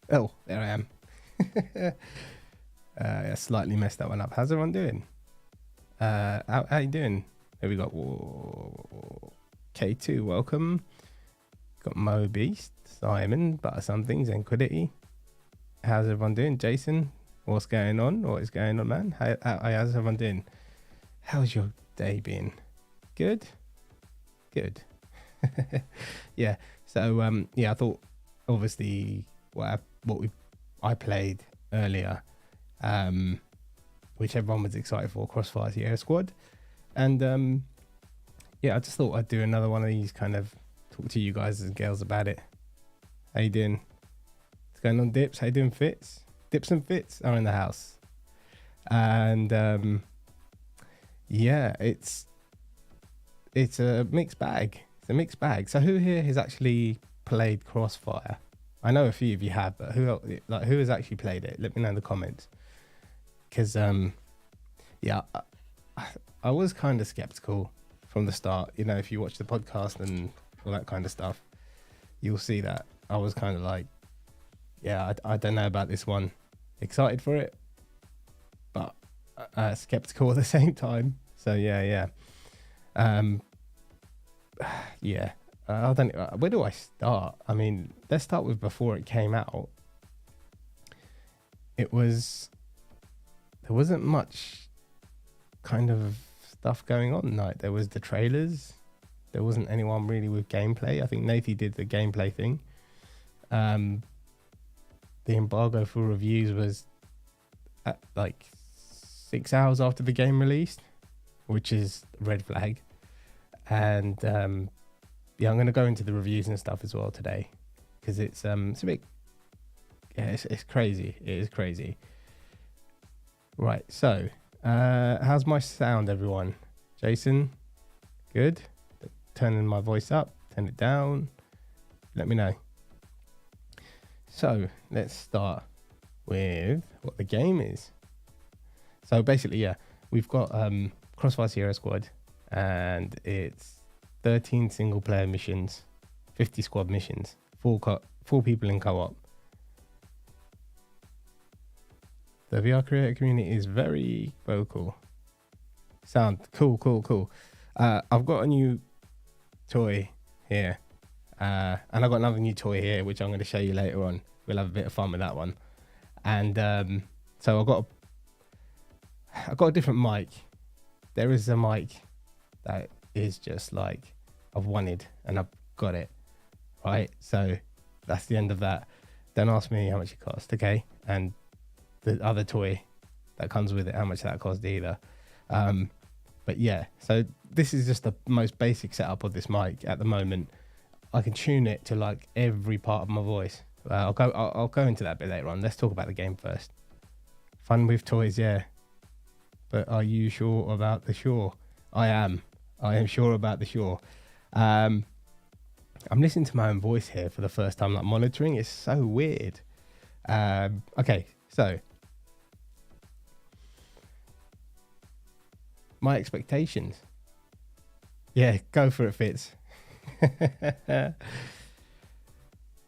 Oh, there I am. I slightly messed that one up. How's everyone doing? How you doing? Here we got K2, welcome. Got Mo Beast, Simon, Butter Something, Zenquidity. How's everyone doing? Jason, what's going on? What is going on, man? How's everyone doing? How's your day been? Good? Good. Yeah. So, I thought, obviously, I played earlier, which everyone was excited for, Crossfire Sierra Squad. And, I just thought I'd do another one of these, kind of talk to you guys and girls about it. How you doing? What's going on, Dips? How you doing, Fitz? Dips and Fitz are in the house. And, it's a mixed bag. It's a mixed bag. So who here has actually played Crossfire? I know a few of you have, but who has actually played it? Let me know in the comments. Because, I was kind of skeptical from the start. You know, if you watch the podcast and all that kind of stuff, you'll see that I was kind of like, I don't know about this one. Excited for it, but skeptical at the same time. So I don't. Where do I start? I mean, let's start with before it came out. There wasn't much kind of stuff going on. Like, there was the trailers. There wasn't anyone really with gameplay. I think Nathy did the gameplay thing. The embargo for reviews was at like 6 hours after the game released, which is a red flag. And I'm going to go into the reviews and stuff as well today, because it's a bit, it's crazy. It is crazy. Right, so how's my sound, everyone? Jason, good? Turning my voice up, turn it down, let me know. So let's start with what the game is. So basically, we've got Crossfire Sierra Squad, and it's 13 single player missions, 50 squad missions, 4 people in co-op. The VR creator community is very vocal. Sound cool. I've got a new toy here, and I've got another new toy here, which I'm going to show you later on. We'll have a bit of fun with that one. And so I've got a different mic. There is a mic that is just like I've wanted, and I've got it. Right, so that's the end of that. Don't ask me how much it cost, okay? And the other toy that comes with it, how much that cost either. But yeah, so this is just the most basic setup of this mic at the moment. I can tune it to like every part of my voice. I'll go into that a bit later on. Let's talk about the game first. Fun with toys, yeah. But are you sure about the shore? I am sure about the shore. I'm listening to my own voice here for the first time, like monitoring. It's so weird. Okay, so my expectations. Yeah, go for it, Fitz.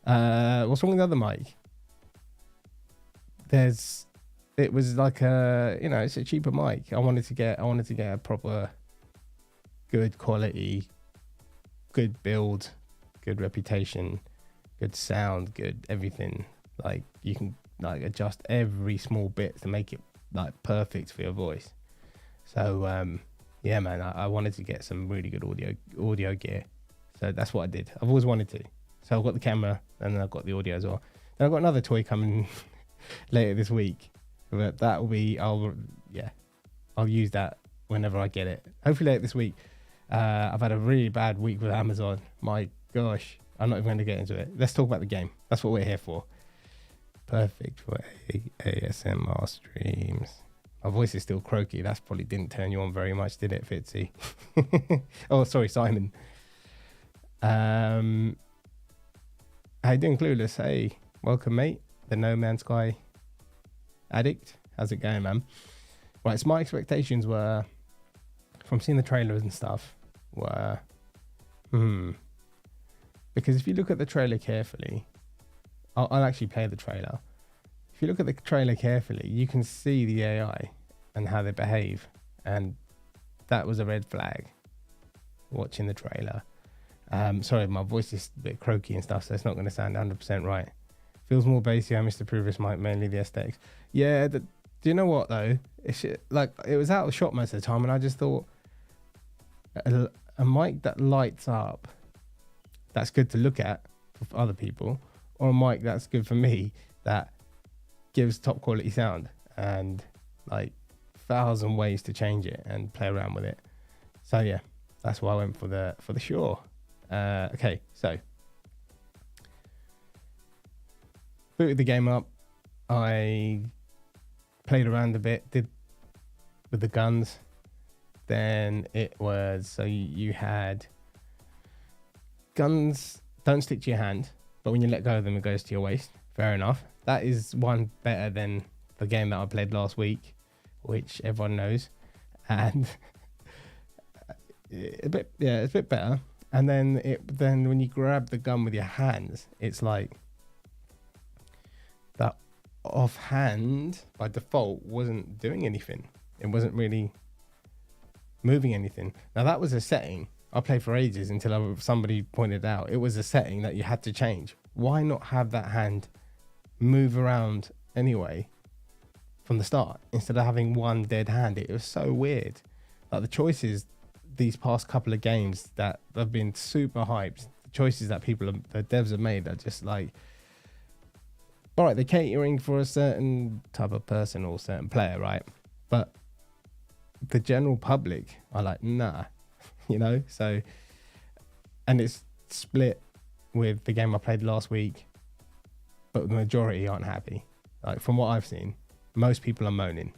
What's wrong with the other mic? It was like it's a cheaper mic. I wanted to get a proper good quality, good build, good reputation, good sound, good everything. Like, you can like adjust every small bit to make it like perfect for your voice. So man, I wanted to get some really good audio gear. So that's what I did. I've always wanted to. So I've got the camera, and then I've got the audio as well. Then I've got another toy coming later this week. But that will be, I'll use that whenever I get it. Hopefully later this week. I've had a really bad week with Amazon. My gosh, I'm not even going to get into it. Let's talk about the game. That's what we're here for. Perfect for ASMR streams. My voice is still croaky. That's probably didn't turn you on very much, did it, Fitzy? Oh, sorry, Simon. How you doing, Clueless? Hey, welcome, mate. The No Man's Sky addict. How's it going, man? Right, so my expectations were, from seeing the trailers and stuff, because if you look at the trailer carefully, I'll actually play the trailer. If you look at the trailer carefully, you can see the AI and how they behave, and that was a red flag watching the trailer. Sorry, my voice is a bit croaky and stuff, so it's not going to sound 100% right. Feels more bassy. I missed the previous mic, mainly the aesthetics. Yeah, do you know what though? Like, it was out of shot most of the time, and I just thought a mic that lights up, that's good to look at for other people, or a mic that's good for me that gives top quality sound, and like 1,000 ways to change it and play around with it. So yeah, that's why I went for the Shure. Okay, so booted the game up. I played around a bit, did with the guns. Then it was, so you had guns don't stick to your hand, but when you let go of them, it goes to your waist. Fair enough. That is one better than the game that I played last week, which everyone knows, and it's a bit better. And then when you grab the gun with your hands, it's like that offhand by default wasn't doing anything. It wasn't really moving anything. Now that was a setting I played for ages until somebody pointed out it was a setting that you had to change. Why not have that hand move around anyway from the start instead of having one dead hand? It was so weird. Like, the choices these past couple of games that have been super hyped, the choices that the devs have made are just like, all right, they're catering for a certain type of person or certain player, right? But the general public are like, nah, you know? So, and it's split with the game I played last week, but the majority aren't happy. Like, from what I've seen, most people are moaning.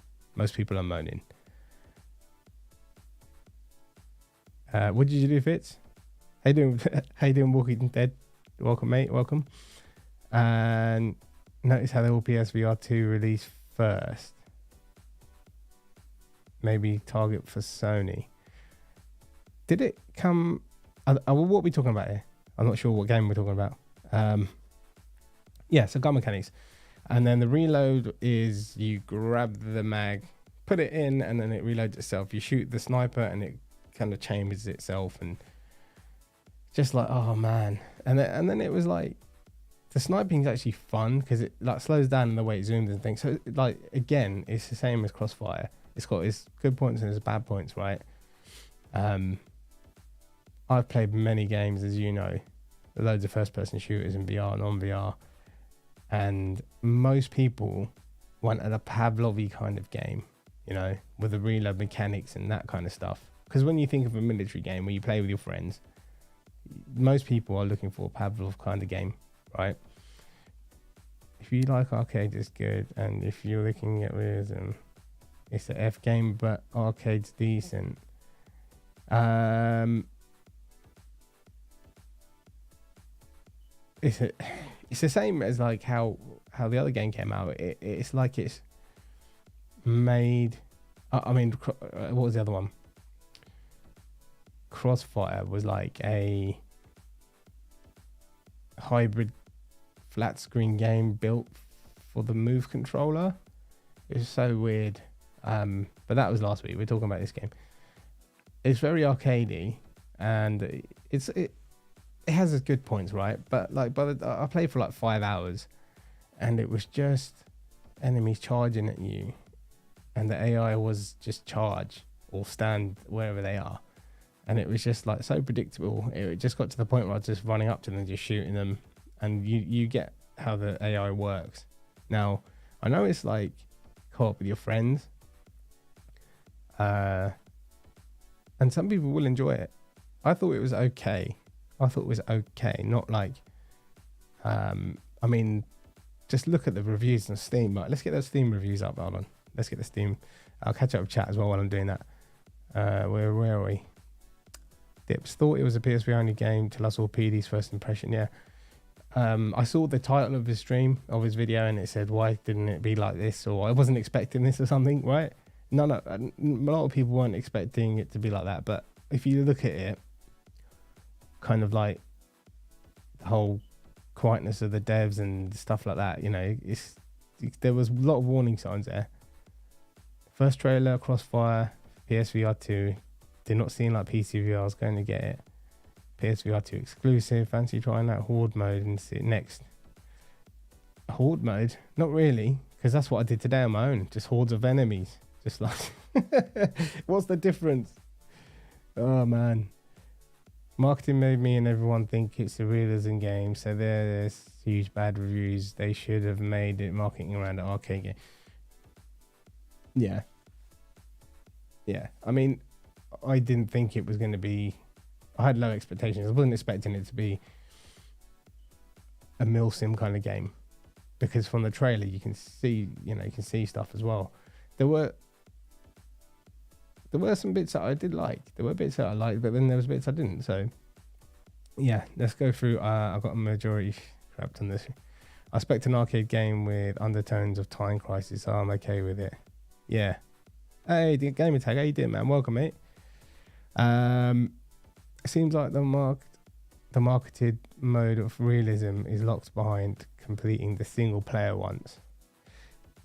What did you do, Fitz? How you doing? How you doing, Walking Dead? Welcome, mate. Welcome. And notice how they all PSVR2 release first. Maybe target for Sony. Did it come? What are we talking about here? I'm not sure what game we're talking about. Yeah, so gun mechanics. And then the reload is you grab the mag, put it in, and then it reloads itself. You shoot the sniper and it kind of chambers itself, and just like, oh man. And then it was like, the sniping is actually fun because it like slows down in the way it zooms and things. So like, again, it's the same as Crossfire. It's got its good points and its bad points, right? I've played many games, as you know, loads of first-person shooters in VR, non-VR, and most people wanted a Pavlov-y kind of game, you know, with the reload mechanics and that kind of stuff. Because when you think of a military game where you play with your friends, most people are looking for a Pavlov kind of game, right? If you like arcade, it's good, and if you're looking at realism, it's an F game, but arcade's decent. It's the same as like how the other game came out. It's like it's made. I mean, what was the other one? Crossfire was like a hybrid flat screen game built for the Move controller. It was so weird. But that was last week. We're talking about this game. It's very arcadey, and it has its good points, right? But like, I played for like 5 hours, and it was just enemies charging at you, and the AI was just charge or stand wherever they are, and it was just like so predictable. It just got to the point where I was just running up to them, just shooting them, and you get how the AI works. Now, I know it's like co-op with your friends, and some people will enjoy it. I thought it was okay. Not like, I mean, just look at the reviews on Steam. Right, let's get those Steam reviews up. Hold on. Let's get the Steam. I'll catch up with chat as well while I'm doing that. Where are we? Dips thought it was a PSVR only game till I saw PD's first impression. Yeah. I saw the title of his stream, of his video, and it said, why didn't it be like this? Or I wasn't expecting this or something, right? No, a lot of people weren't expecting it to be like that. But if you look at it, kind of like the whole quietness of the devs and stuff like that. There was a lot of warning signs there. First trailer, Crossfire, PSVR2. Did not seem like PCVR was going to get it. PSVR2 exclusive. Fancy trying out Horde mode and see it next. Horde mode? Not really, because that's what I did today on my own. Just hordes of enemies. Just like, what's the difference? Oh man. Marketing made me and everyone think it's a realism game, so there's huge bad reviews. They should have made it marketing around an arcade game. Yeah. I mean, I didn't think it was going to be. I had low expectations. I wasn't expecting it to be a milsim kind of game, because from the trailer you can see, you can see stuff as well. There were some bits that I did like. There were bits that I liked, but then there was bits I didn't. So yeah, let's go through. I've got a majority crapped on this. I expect an arcade game with undertones of time crisis, so I'm okay with it. Yeah. Hey, the gamer tag, how you doing, man? Welcome, mate. It seems like the marketed mode of realism is locked behind completing the single player once.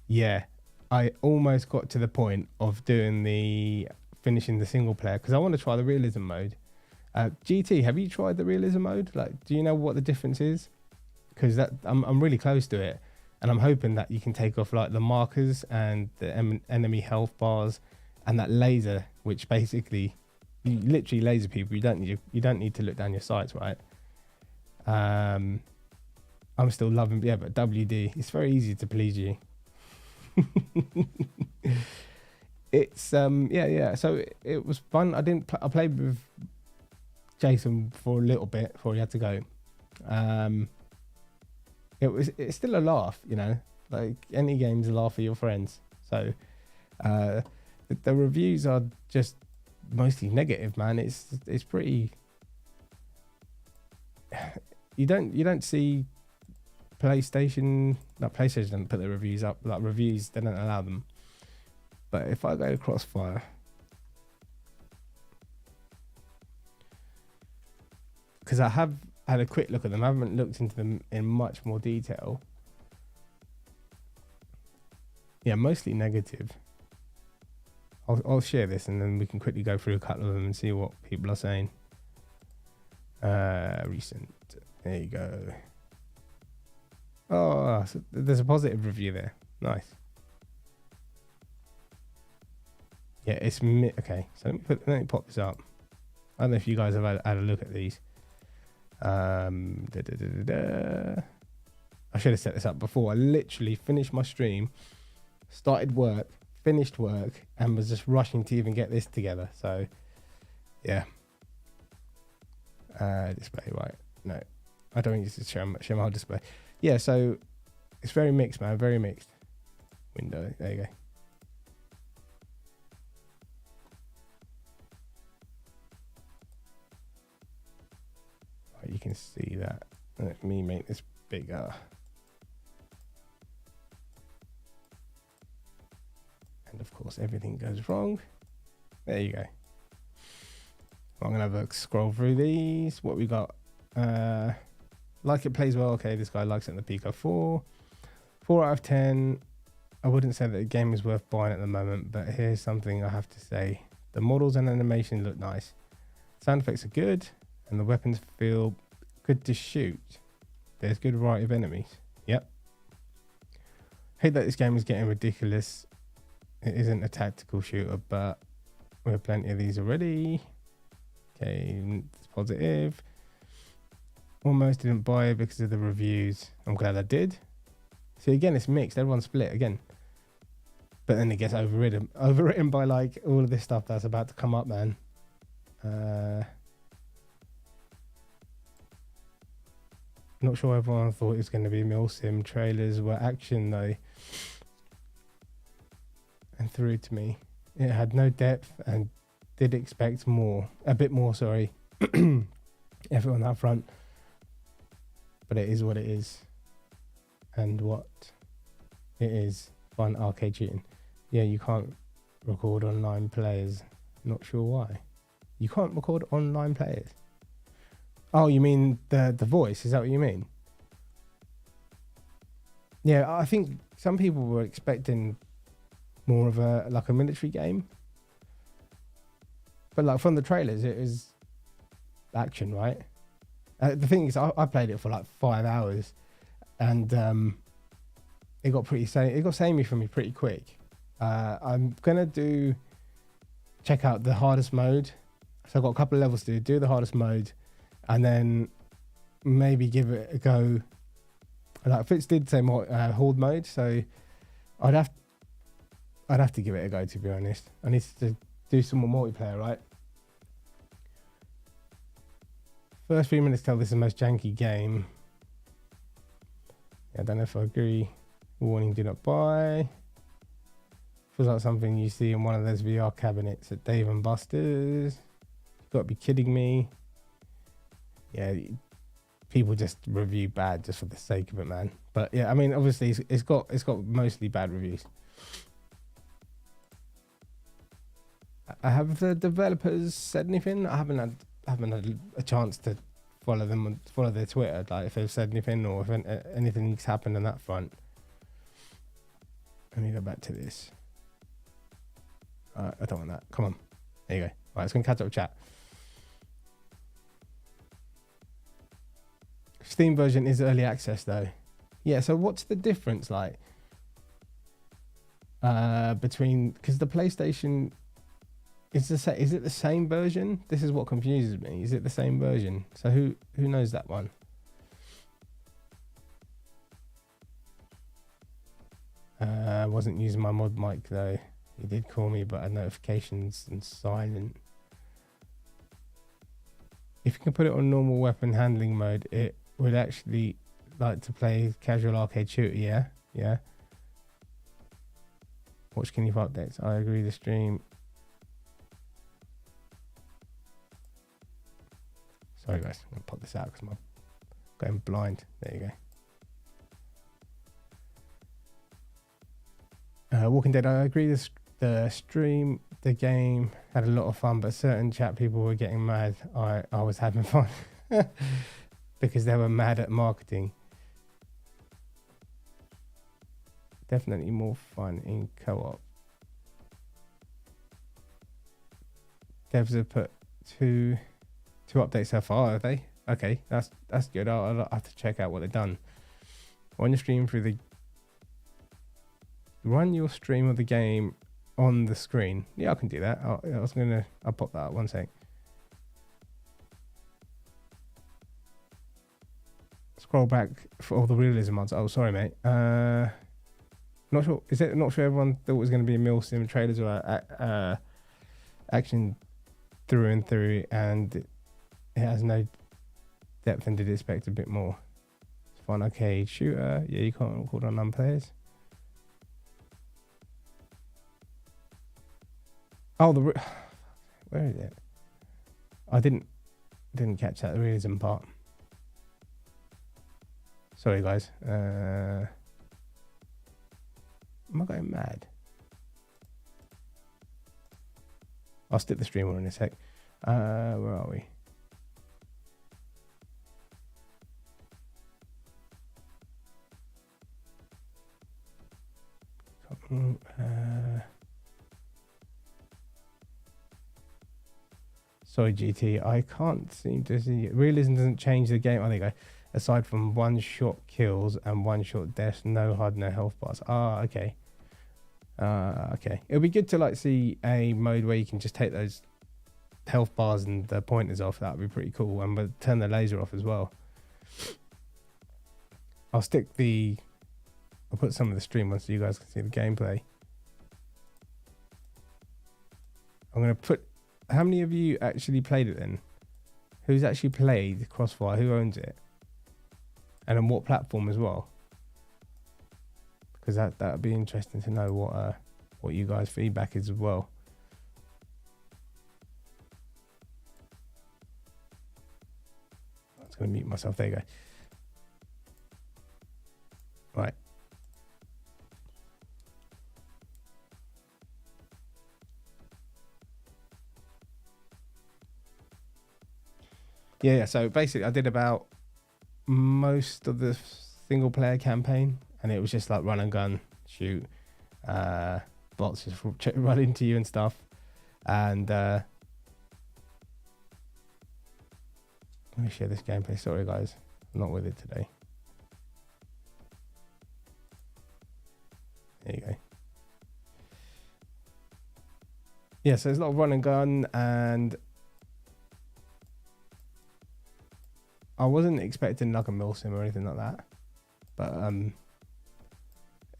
Yeah, I almost got to the point of finishing the single player because I want to try the realism mode. GT, have you tried the realism mode? Like, do you know what the difference is? Because I'm really close to it, and I'm hoping that you can take off like the markers and the enemy health bars and that laser, which basically you literally laser people. You don't need to look down your sights, right? I'm still loving, but WD, it's very easy to please you. It's so it was fun. I played with Jason for a little bit before he had to go. It's still a laugh, like any game's a laugh for your friends. So the reviews are just mostly negative, man. It's pretty. You don't see PlayStation doesn't put the reviews up. Like reviews, they don't allow them. But if I go to Crossfire, because I have had a quick look at them, I haven't looked into them in much more detail. Yeah, mostly negative. I'll share this and then we can quickly go through a couple of them and see what people are saying. Recent. There you go. Oh, so there's a positive review there. Nice. Yeah, it's okay. So let me pop this up. I don't know if you guys have had a look at these. I should have set this up before. I literally finished my stream, started work, finished work, and was just rushing to even get this together. So, yeah. Display, right? No, I don't need to show my whole display. Yeah, so it's very mixed, man. Very mixed. Window. There you go. Right, you can see that. Let me make this bigger. And of course, everything goes wrong. There you go. I'm gonna have a scroll through these. What we got? Like it plays well. Okay, this guy likes it in the Pico 4. 4 out of 10. I wouldn't say that the game is worth buying at the moment, but here's something I have to say. The models and animation look nice. Sound effects are good, and the weapons feel good to shoot. There's good variety of enemies. Yep. Hate that this game is getting ridiculous. It isn't a tactical shooter, but we have plenty of these already. Okay, it's positive. Almost didn't buy it because of the reviews. I'm glad I did. See, again, it's mixed. Everyone's split again. But then it gets overwritten by like all of this stuff that's about to come up, man. Not sure everyone thought it was going to be milsim. Trailers were action though. And through to me. It had no depth and did expect more. A bit more, sorry. Everyone up front. But it is what it is. And what it is. Fun arcade shooting. Yeah, you can't record online players. Not sure why. You can't record online players. Oh, you mean the voice? Is that what you mean? Yeah, I think some people were expecting more of a like a military game, but like from the trailers, it was action, right? The thing is, I played it for like 5 hours, and it got it got samey for me pretty quick. I'm gonna check out the hardest mode. So I've got a couple of levels to do the hardest mode, and then maybe give it a go. Like Fitz did say more horde mode, so I'd have to give it a go, to be honest. I need to do some more multiplayer, right? First 3 minutes tell this is the most janky game. Yeah, I don't know if I agree. Warning, do not buy. Feels like something you see in one of those VR cabinets at Dave and Buster's. You've got to be kidding me. Yeah, people just review bad just for the sake of it, man. But yeah, I mean, obviously it's got mostly bad reviews. Have the developers said anything? I haven't had a chance to follow their Twitter, like if they've said anything or if anything's happened on that front. Let me go back to this. I don't want that. Come on. There you go. Right, it's going to catch up with chat. Steam version is early access though. Yeah, so what's the difference like between, because the PlayStation is it the same version? This is what confuses me. Is it the same version? So who knows that one? Wasn't using my mod mic though. He did call me, but I had notifications and silent. If you can put it on normal weapon handling mode, it would actually like to play casual arcade shooter. Yeah. Watch Skinny for updates. I agree. The stream. Sorry guys, I'm gonna pop this out because I'm going blind. There you go. Walking Dead. I agree. The stream, the game had a lot of fun, but certain chat people were getting mad. I was having fun because they were mad at marketing. Definitely more fun in co-op. Devs have put two updates so far, have they? Okay, that's good. I'll have to check out what they've done. Run your stream of the game on the screen. Yeah, I can do that. I'll pop that up 1 sec. Scroll back for all the realism mods. Oh, sorry, mate. Not sure. Not sure everyone thought it was going to be a mil sim trailers or action through and through, and it has no depth and did expect a bit more. It's fun arcade shooter. Yeah, you can't record on none players. Oh, where is it? I didn't catch that, the realism part. Sorry, guys. Am I going mad? I'll stick the stream on in a sec. Where are we? Sorry, GT. I can't seem to see it. Realism doesn't change the game. Oh, there you go. Aside from one-shot kills and one-shot deaths, no HUD, no health bars. Ah, okay. Okay. It'll be good to like see a mode where you can just take those health bars and the pointers off. That would be pretty cool. And we'll turn the laser off as well. I'll put some of the stream on so you guys can see the gameplay. I'm going to put... How many of you actually played it then? Who's actually played Crossfire? Who owns it? And on what platform as well? Because that would be interesting to know what you guys' feedback is as well. I was going to mute myself. There you go. Right. Yeah, so basically I did about most of the single player campaign, and it was just like run and gun, shoot, bots just run into you and stuff. And let me share this gameplay. Sorry guys, I'm not with it today. There you go. Yeah, so there's a lot of run and gun, and I wasn't expecting like a mill sim or anything like that. But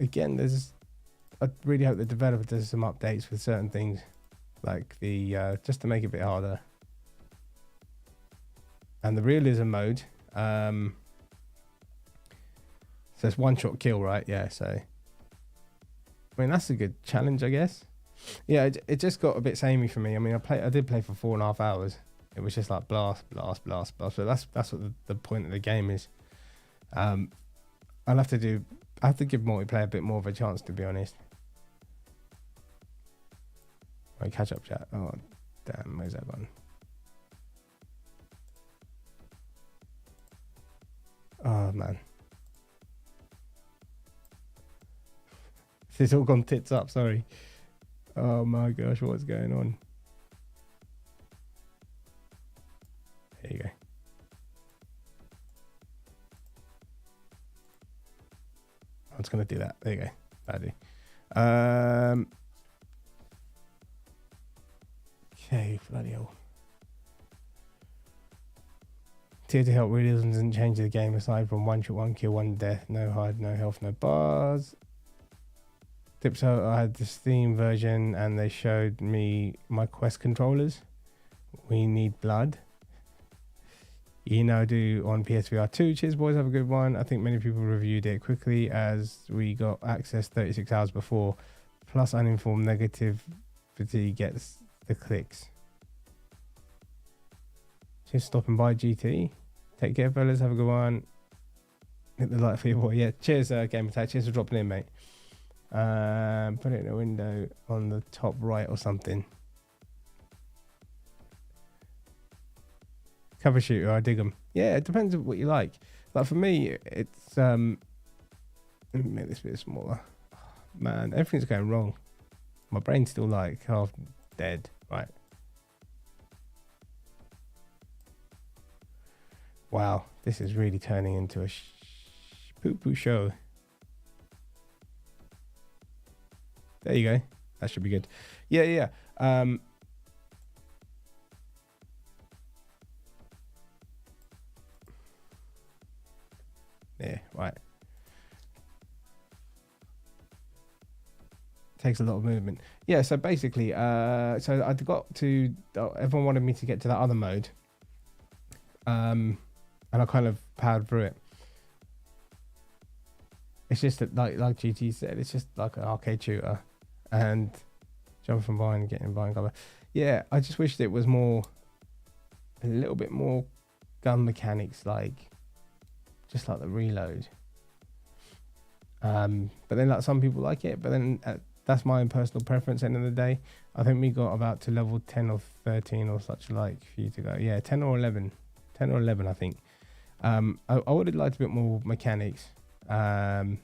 again, I really hope the developer does some updates with certain things, like the just to make it a bit harder. And the realism mode, so it's one shot kill, right? Yeah, so I mean that's a good challenge, I guess. Yeah, it just got a bit samey for me. I mean, I did play for 4.5 hours. It was just like blast, blast, blast, blast. So that's what the point of the game is. I have to give multiplayer a bit more of a chance, to be honest. Right, catch up chat. Oh damn, where's that button? Oh man, this has all gone tits up. Sorry. Oh my gosh, what's going on? There you go. I'm just gonna do that. There you go. I do. Okay, bloody hell. Tier to help realism doesn't change the game aside from one shot, one kill, one death, no hide, no health, no bars. So I had the Steam version and they showed me my Quest controllers. We need blood. You know, do on PSVR2. Cheers, boys. Have a good one. I think many people reviewed it quickly as we got access 36 hours before. Plus, uninformed negativity gets the clicks. Just stopping by, GT. Take care, fellas. Have a good one. Hit the like for your boy. Yeah, cheers, Game Attack. Cheers for dropping in, mate. Put it in a window on the top right or something. Cover shooter, I dig them. Yeah, it depends on what you like. Like for me, it's let me make this a bit smaller. Man, everything's going wrong. My brain's still like half dead. Right. Wow, this is really turning into a poo-poo show. There you go. That should be good. Yeah. Yeah, right. Takes a lot of movement. Yeah, so basically, so I got to, everyone wanted me to get to that other mode. And I kind of powered through it. It's just that, like GT said, it's just like an arcade shooter. And jump from behind, getting behind cover. Yeah, I just wished it was a little bit more gun mechanics, like just like the reload. But then like some people like it, but then that's my own personal preference. End of the day, I think we got about to level 10 or 13 or such like for you to go. Yeah, 10 or 11, I think. I would have liked a bit more mechanics with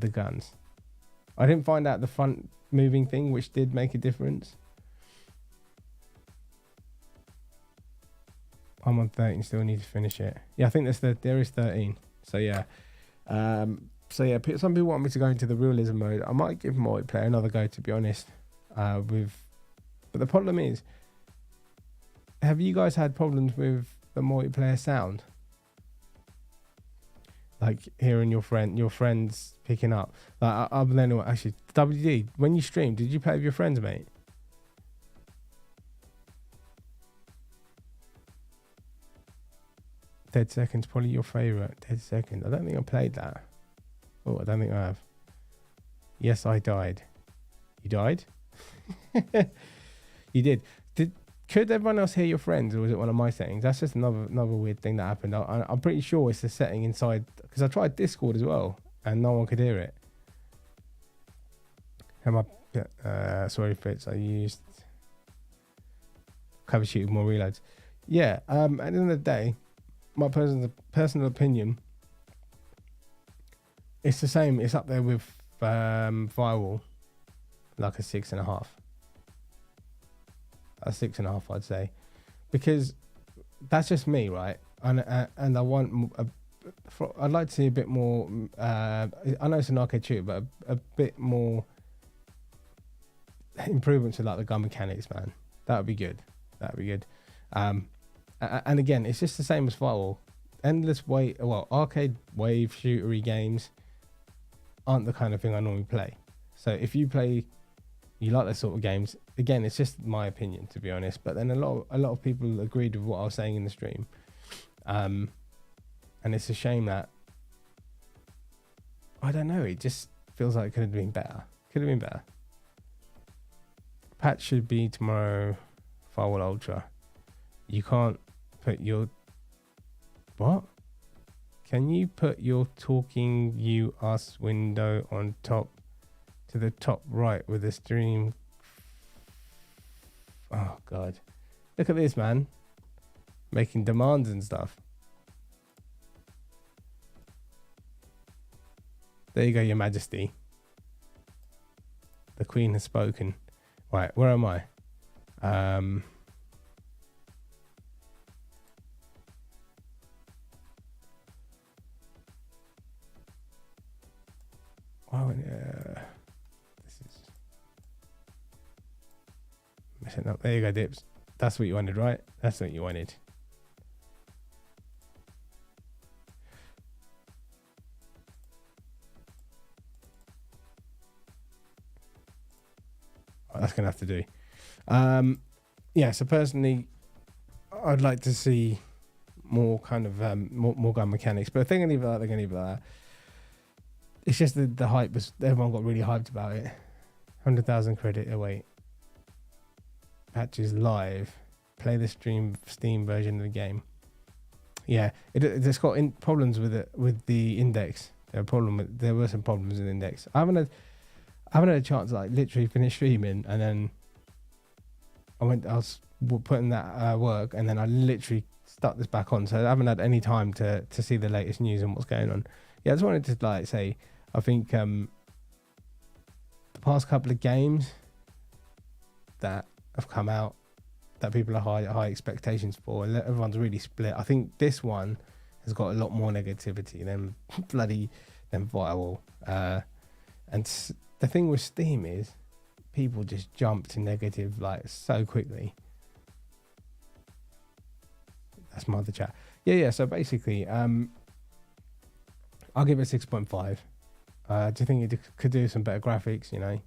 the guns. I didn't find out the front moving thing, which did make a difference. I'm on 13, still need to finish it. Yeah, I think there is 13. So yeah. So yeah, some people want me to go into the realism mode. I might give multiplayer another go, to be honest. But the problem is, have you guys had problems with the multiplayer sound? Like hearing your friends picking up. Like other than actually, WD, when you stream, did you play with your friends, mate? Dead Second's probably your favourite. Dead Second. I don't think I played that. Oh, I don't think I have. Yes, I died. You died? You did. Could everyone else hear your friends, or was it one of my settings? That's just another weird thing that happened. I'm pretty sure it's a setting inside, because I tried Discord as well, and no one could hear it. Sorry, Fitz. I used cover shoot with more reloads. Yeah. At the end of the day, my personal opinion, it's the same. It's up there with Firewall, like a 6.5. A 6.5, I'd say, because that's just me, right? And I want I'd like to see a bit more. I know it's an arcade shooter, but a bit more improvements to like the gun mechanics, man. That would be good. That would be good. And again, it's just the same as Firewall. Endless arcade wave shootery games aren't the kind of thing I normally play. So if you like those sort of games, again, it's just my opinion, to be honest. But then a lot of people agreed with what I was saying in the stream, and it's a shame that I don't know. It just feels like it could have been better. Could have been better. Patch should be tomorrow. Firewall Ultra. You can't put your what? Can you put your talking you us window on top to the top right with the stream? Oh god, look at this, man, making demands and stuff. There you go, your majesty. The queen has spoken. Right, where am I? This is messing up. There you go, Dips. That's what you wanted, right? That's what you wanted. Oh, that's gonna have to do. Yeah. So personally, I'd like to see more kind of more gun mechanics. But if they're gonna leave it like, they're gonna leave it like that. It's just the hype was, everyone got really hyped about it. 100,000 credit. Oh wait, patch is live. Play the Steam version of the game. Yeah, it's got problems with it, with the index. There were some problems with the index. I haven't had a chance to like literally finish streaming, and then I was putting that work, and then I literally stuck this back on. So I haven't had any time to see the latest news and what's going on. Yeah, I just wanted to like say, I think the past couple of games that have come out that people are high expectations for, and everyone's really split. I think this one has got a lot more negativity than Firewall. And the thing with Steam is people just jump to negative like so quickly. That's my other chat. Yeah. So basically, I'll give it 6.5. Do you think it could do some better graphics? You know,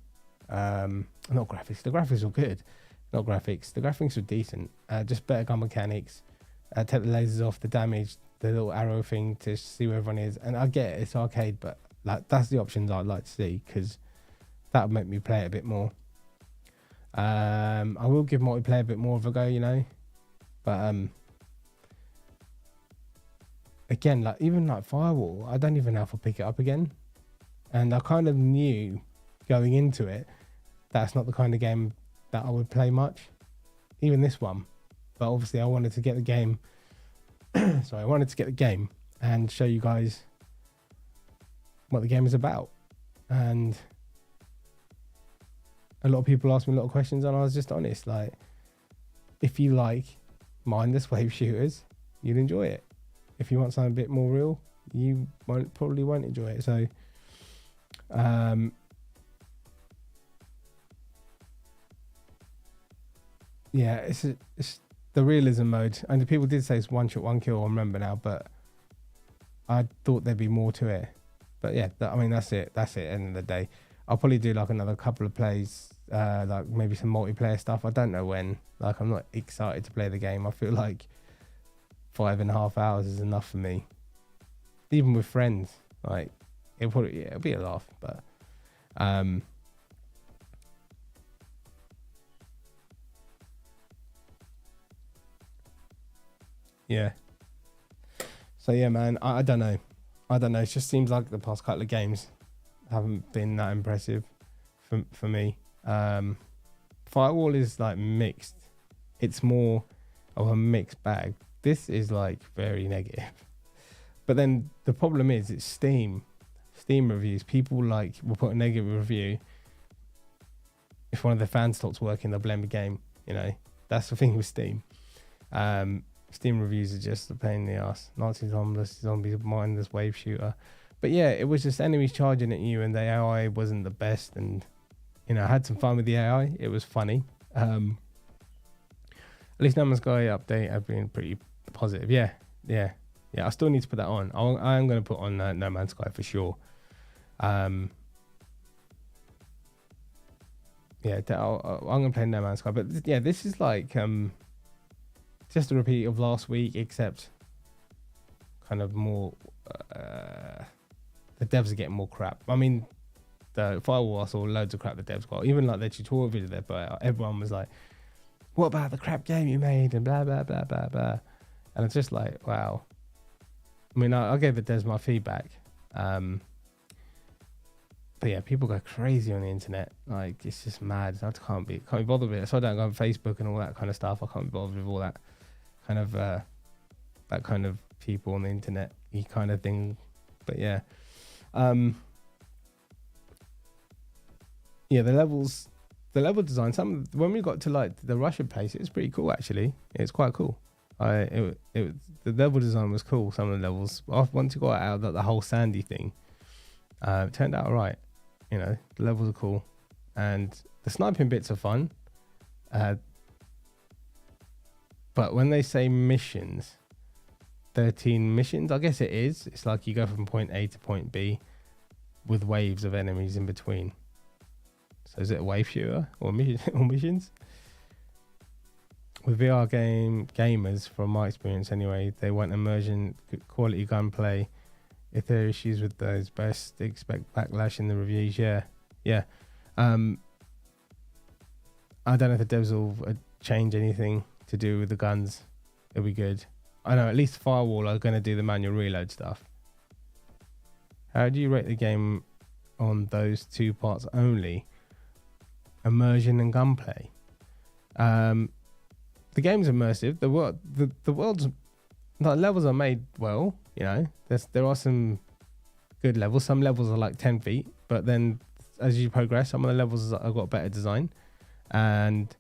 not graphics. The graphics were good. Not graphics. The graphics were decent. Just better gun mechanics. Take the lasers off, the damage, the little arrow thing to see where everyone is. And I get it, it's arcade, but like that's the options I'd like to see, because that would make me play it a bit more. I will give multiplayer a bit more of a go, you know, but again, like even like Firewall, I don't even know if I'll pick it up again. And I kind of knew going into it that's not the kind of game that I would play much, even this one. But obviously I wanted to get the game sorry, I wanted to get the game and show you guys what the game is about. And a lot of people asked me a lot of questions, and I was just honest, like, if you like mindless wave shooters, you'll enjoy it. If you want something a bit more real, you probably won't enjoy it. So yeah, it's the realism mode, and the people did say it's one shot, one kill. I remember now, but I thought there'd be more to it. But yeah, I mean that's it. That's it. End of the day, I'll probably do like another couple of plays, like maybe some multiplayer stuff. I don't know when. Like I'm not excited to play the game. I feel like 5.5 hours is enough for me, even with friends. Like it'll be a laugh, but yeah. So yeah, man, I don't know. It just seems like the past couple of games haven't been that impressive for me. Firewall is like mixed. It's more of a mixed bag. This is like very negative. But then the problem is it's Steam. Steam reviews. People like will put a negative review. If one of the fans stops working, they'll blame the game. You know, that's the thing with Steam. Steam reviews are just a pain in the ass. Nazi zombies, mindless wave shooter. But yeah, it was just enemies charging at you, and the AI wasn't the best. And you know, I had some fun with the AI. It was funny. At least No Man's Sky update, I've been pretty positive. Yeah. I still need to put that on. I am going to put on No Man's Sky for sure. I'm going to play No Man's Sky. But yeah, this is like just a repeat of last week, except kind of more. The devs are getting more crap. I mean, the Firewall, I saw loads of crap the devs got. Even like their tutorial video there, but everyone was like, "What about the crap game you made?" and blah blah blah blah blah. And it's just like, wow. I mean, I gave the devs my feedback. But yeah, people go crazy on the internet. Like, it's just mad. I can't be bothered with it. So I don't go on Facebook and all that kind of stuff. I can't be bothered with all that kind of people on the internet, kind of thing. But yeah, yeah, the level design. When we got to like the Russian place, it was pretty cool actually. It's quite cool. The level design was cool. Some of the levels, once you got out of the whole sandy thing, it turned out alright. You know, the levels are cool, and the sniping bits are fun. But when they say missions, 13 missions, I guess it is. It's like you go from point A to point B with waves of enemies in between. So is it a wave shooter or missions? With VR gamers, from my experience anyway, they want immersion, quality gunplay. If there are issues with those, best expect backlash in the reviews. Yeah. I don't know if the devs will change anything to do with the guns. It'll be good. I know at least Firewall are going to do the manual reload stuff. How do you rate the game on those two parts only? Immersion and gunplay. The game's immersive. The world's, the levels are made well. You know, there are some good levels. Some levels are like 10 feet, but then as you progress, some of the levels have got better design, and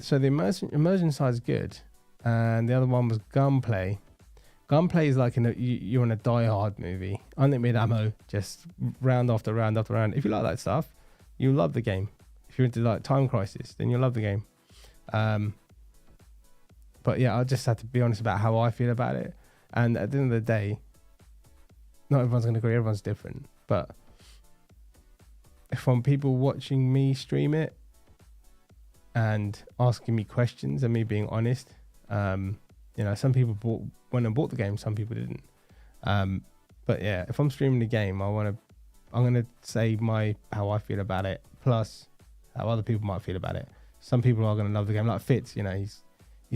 so the immersion side is good, and the other one was gunplay. Gunplay is like you're in a Die Hard movie, unlimited ammo, just round after round after round. If you like that stuff, you'll love the game. If you're into like Time Crisis, then you'll love the game. But yeah, I just had to be honest about how I feel about it. And at the end of the day, not everyone's going to agree. Everyone's different. But from people watching me stream it and asking me questions and me being honest, you know, some people went and bought the game, some people didn't. But yeah, if I'm streaming the game, I'm gonna say how I feel about it, plus how other people might feel about it. Some people are gonna love the game, like Fitz. You know, he's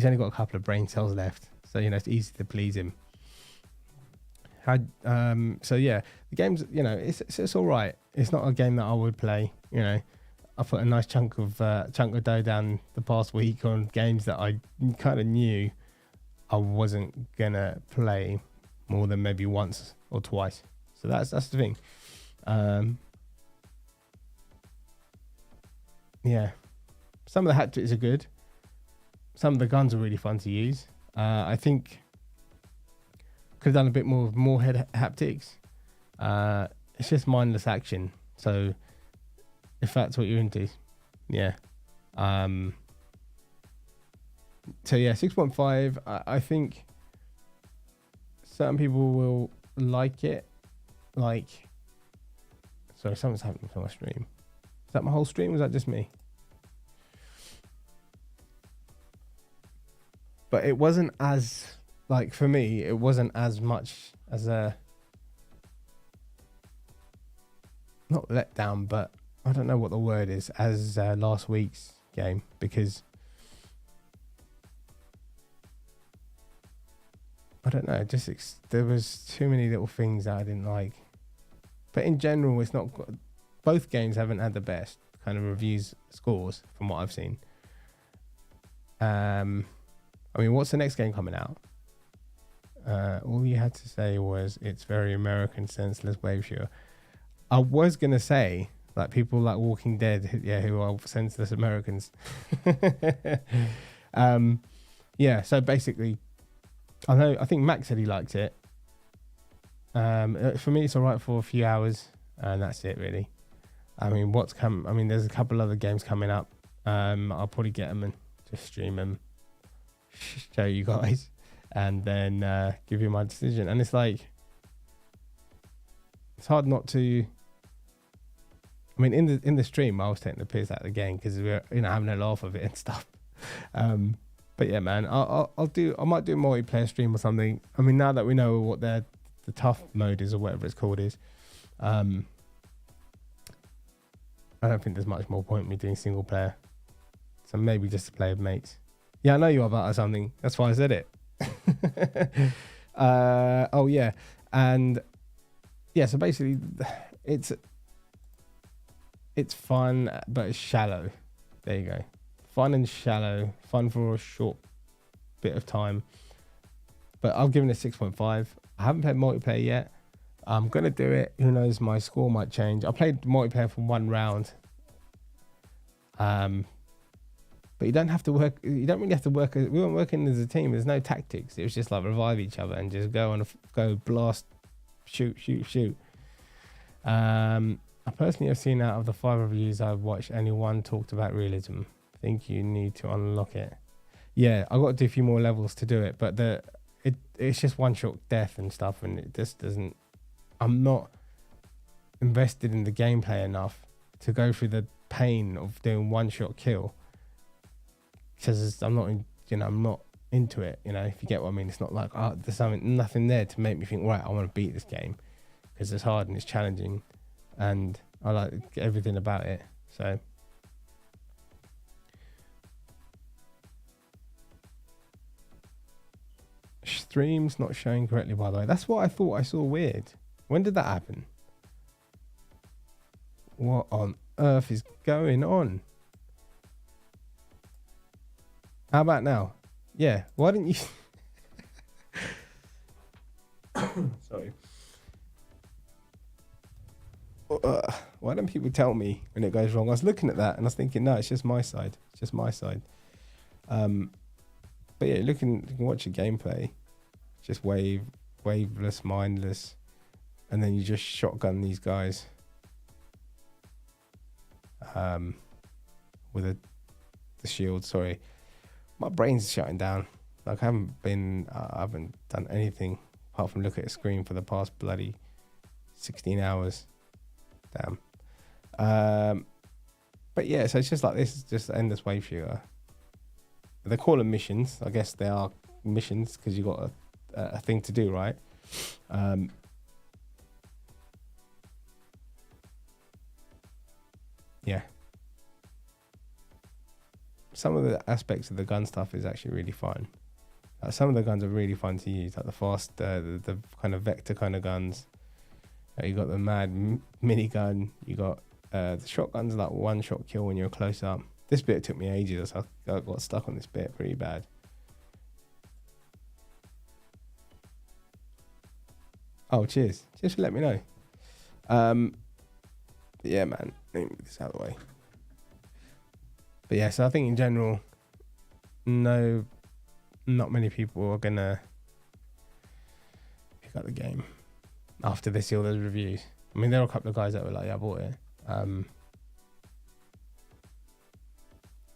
only got a couple of brain cells left, so you know it's easy to please him. So yeah, the game's, you know, it's all right. It's not a game that I would play. You know, I put a nice chunk of dough down the past week on games that I kind of knew I wasn't gonna play more than maybe once or twice. So that's the thing. Yeah, some of the haptics are good. Some of the guns are really fun to use. I think could have done a bit more head haptics. It's just mindless action. So if that's what you're into, yeah. So yeah, 6.5. I think certain people will like it. Like, sorry, something's happening to my stream. Is that my whole stream? Or was that just me? But it wasn't as, like, for me, it wasn't as much as a, not letdown, but I don't know what the word is, as last week's game, because I don't know, just there was too many little things that I didn't like. But in general, it's not, both games haven't had the best kind of reviews scores from what I've seen. I mean, what's the next game coming out? All you had to say was it's very American, senseless wave shooter. I was gonna say like people like Walking Dead, who are senseless Americans. Yeah. So basically, I think Max said he liked it. For me, it's alright for a few hours, and that's it really. I mean, there's a couple other games coming up. I'll probably get them and just stream them, show you guys, and then give you my decision. And it's like, it's hard not to. I mean, in the stream, I was taking the piss out of the game because we were, having a laugh of it and stuff. But yeah, man, I might do a multiplayer stream or something. I mean, now that we know what the tough mode is or whatever it's called is, I don't think there's much more point in me doing single player. So maybe just to play with mates. Yeah, I know you are about something. That's why I said it. Oh yeah, and yeah. So basically, it's fun, but it's shallow. There you go. Fun and shallow. Fun for a short bit of time. But I've given it 6.5. I haven't played multiplayer yet. I'm gonna do it. Who knows? My score might change. I played multiplayer for 1 round. But you don't have to work. You don't really have to work. We weren't working as a team. There's no tactics. It was just like revive each other and just go blast, shoot. I personally have seen out of the 5 reviews I've watched, only one talked about realism. I think you need to unlock it. Yeah, I've got to do a few more levels to do it, but it's just one-shot death and stuff, and it just doesn't. I'm not invested in the gameplay enough to go through the pain of doing one-shot kill, because I'm not into it. If you get what I mean. It's not like there's nothing there to make me think, right, I want to beat this game, because it's hard and it's challenging. And I like everything about it. So stream's not showing correctly, by the way. That's what I thought I saw weird. When did that happen? What on earth is going on? How about now? Yeah, why didn't you sorry. Why don't people tell me when it goes wrong? I was looking at that and I was thinking, no, it's just my side. It's just my side. But yeah, you can watch a gameplay. Just waveless, mindless, and then you just shotgun these guys with the shield. Sorry, my brain's shutting down. Like I haven't done anything apart from look at a screen for the past bloody 16 hours. Damn. But yeah, so it's just like this. It's just endless wave shooter. They call them missions. I guess they are missions because you got a thing to do, right? Yeah. Some of the aspects of the gun stuff is actually really fun. Some of the guns are really fun to use, like the fast, the kind of vector kind of guns. You got the mad minigun. You got the shotguns, like one-shot kill when you're close up. This bit took me ages. I got stuck on this bit pretty bad. Oh, cheers. Just for letting me know. Yeah, man. Let me move this out of the way. But yeah, so I think in general, not many people are gonna pick up the game after they see all those reviews. I mean, there are a couple of guys that were like, yeah, I bought it.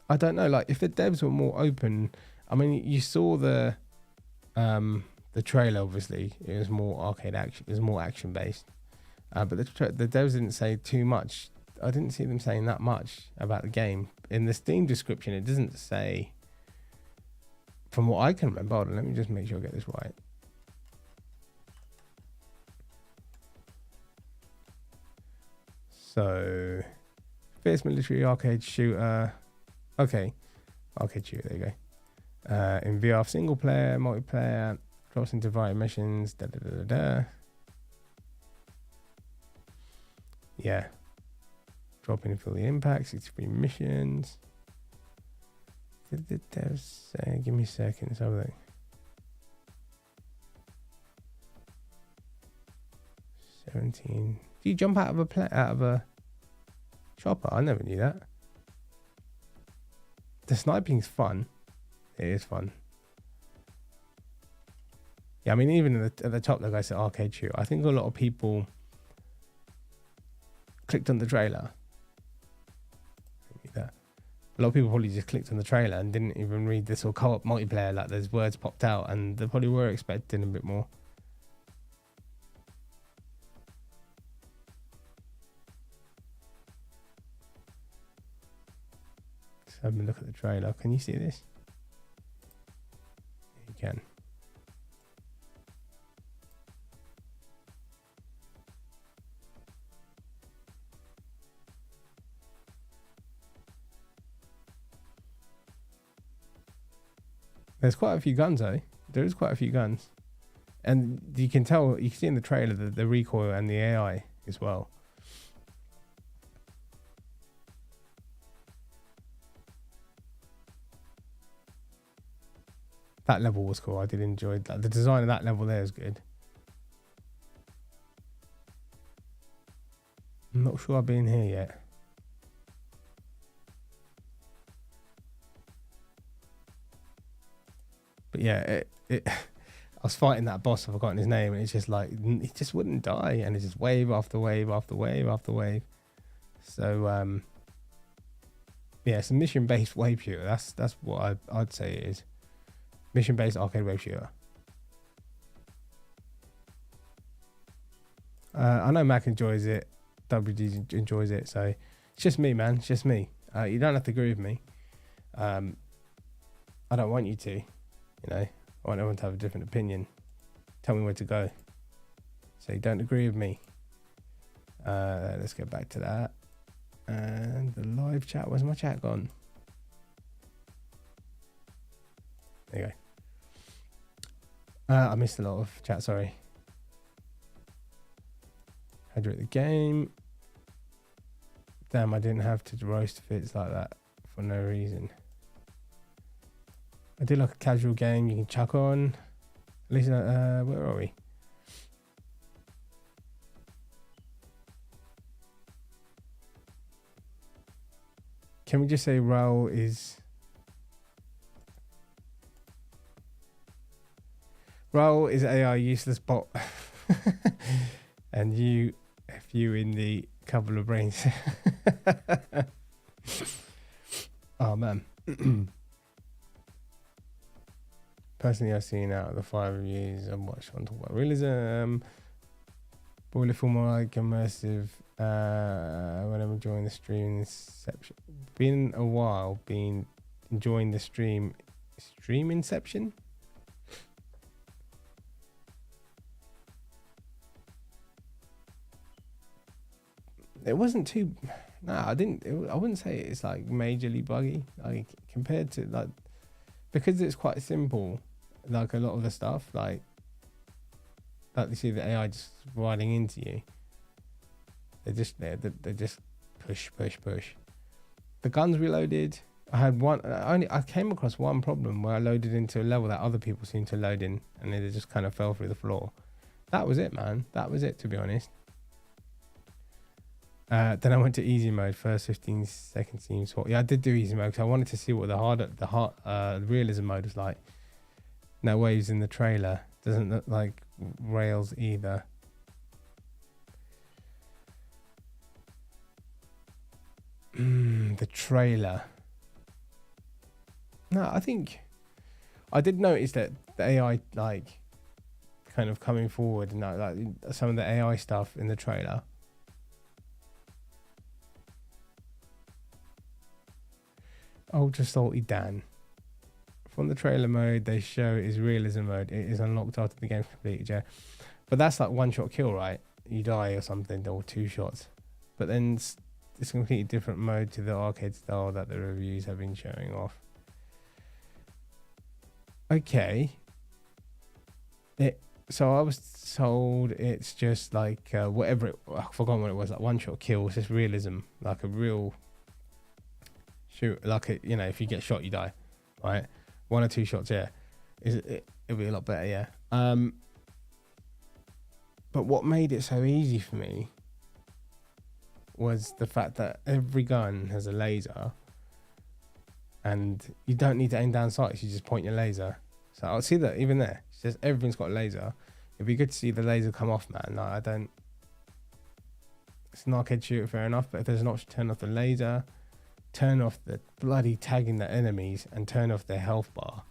I don't know, like if the devs were more open. I mean, you saw the trailer, obviously. It was more arcade action. It was more action based. But the devs didn't say too much. I didn't see them saying that much about the game. In the Steam description, it doesn't say, from what I can remember. Hold on, let me just make sure I get this right. So, fierce military arcade shooter. Okay, arcade shooter, there you go. In VR, single player, multiplayer, drops into variety missions, Yeah. Drop in and feel the impact, 63 missions. Did the devs say, give me a second, so like, 17. Do you jump out of a chopper? I never knew that. The sniping's fun. It is fun. Yeah, I mean, even at the top, like I said, arcade shoot. I think a lot of people clicked on the trailer. A lot of people probably just clicked on the trailer and didn't even read this or co-op multiplayer. Like, there's words popped out, and they probably were expecting a bit more. Let's have a look at the trailer. Can you see this? You can. There's quite a few guns though. There is quite a few guns. And you can tell, you can see in the trailer the recoil and the AI as well. That level was cool. I did enjoy that. The design of that level there is good. I'm not sure I've been here yet. But yeah, I was fighting that boss. I've forgotten his name, and it's just like he just wouldn't die, and it's just wave after wave after wave after wave. So yeah, it's a mission-based wave shooter. That's what I'd say it is. Mission-based arcade wave shooter. I know Mac enjoys it. WD enjoys it. So it's just me, man. It's just me. You don't have to agree with me. I don't want you to. You know, I want everyone to have a different opinion. Tell me where to go. So you don't agree with me. Let's get back to that. And the live chat. Where's my chat gone? There you go. I missed a lot of chat, sorry. How'd you rate the game? Damn, I didn't have to roast fits like that for no reason. I do like a casual game you can chuck on. At least, where are we? Can we just say Raul is... Raul is AI useless bot. And you, F you in the couple of brains. Oh, man. Personally, I've seen out of the 5 reviews I've watched one talk about realism, boiler for more like immersive. When I'm enjoying the stream, inception. Been a while, been enjoying the stream inception. It wasn't too. No, I wouldn't say it's like majorly buggy. Like compared to like, because it's quite simple. Like a lot of the stuff, like you see the AI just riding into you. They're just there. They just push. The guns reloaded. I had one. I came across one problem where I loaded into a level that other people seemed to load in, and they just kind of fell through the floor. That was it, man. That was it, to be honest. Then I went to easy mode. First 15 seconds seems hot. Yeah, I did do easy mode because I wanted to see what the realism mode was like. No waves in the trailer. Doesn't look like rails either. The trailer. No, I think I did notice that the AI like kind of coming forward and like some of the AI stuff in the trailer. Ultra Salty Dan. From the trailer mode they show is realism mode. It is unlocked after the game's completed, yeah. But that's like one shot kill, right? You die or something, or 2 shots. But then it's a completely different mode to the arcade style that the reviews have been showing off. Okay. So I was told it's just like whatever I've forgotten what it was, like one shot kill. It's just realism, like a real shoot, like a, you know, if you get shot you die, right? 1 or 2 shots, yeah. It'll be a lot better, yeah. But what made it so easy for me was the fact that every gun has a laser, and you don't need to aim down sights, you just point your laser. So I'll see that even there, it's just everything's got a laser. It'd be good to see the laser come off, man. Like, I don't, it's an arcade shooter, fair enough, but if there's an option to turn off the laser, turn off the bloody tagging the enemies, and turn off their health bar,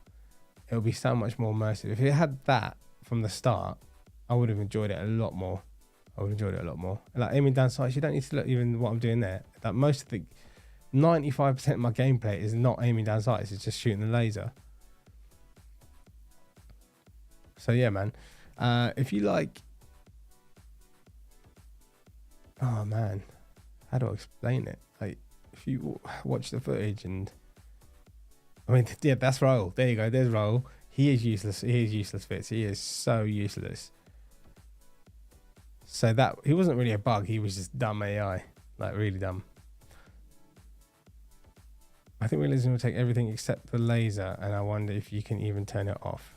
it'll be so much more immersive. If it had that from the start, I would have enjoyed it a lot more. Like aiming down sights, you don't need to look even what I'm doing there. Like most of the 95% of my gameplay is not aiming down sights, it's just shooting the laser. So yeah, man. If you like, oh man, how do I explain it? Like, if you watch the footage, and I mean, yeah, that's Raul. There you go. There's Raul. He is useless. He is useless, Fitz. He is so useless. So that, he wasn't really a bug. He was just dumb AI, like really dumb. I think realism will take everything except the laser, and I wonder if you can even turn it off.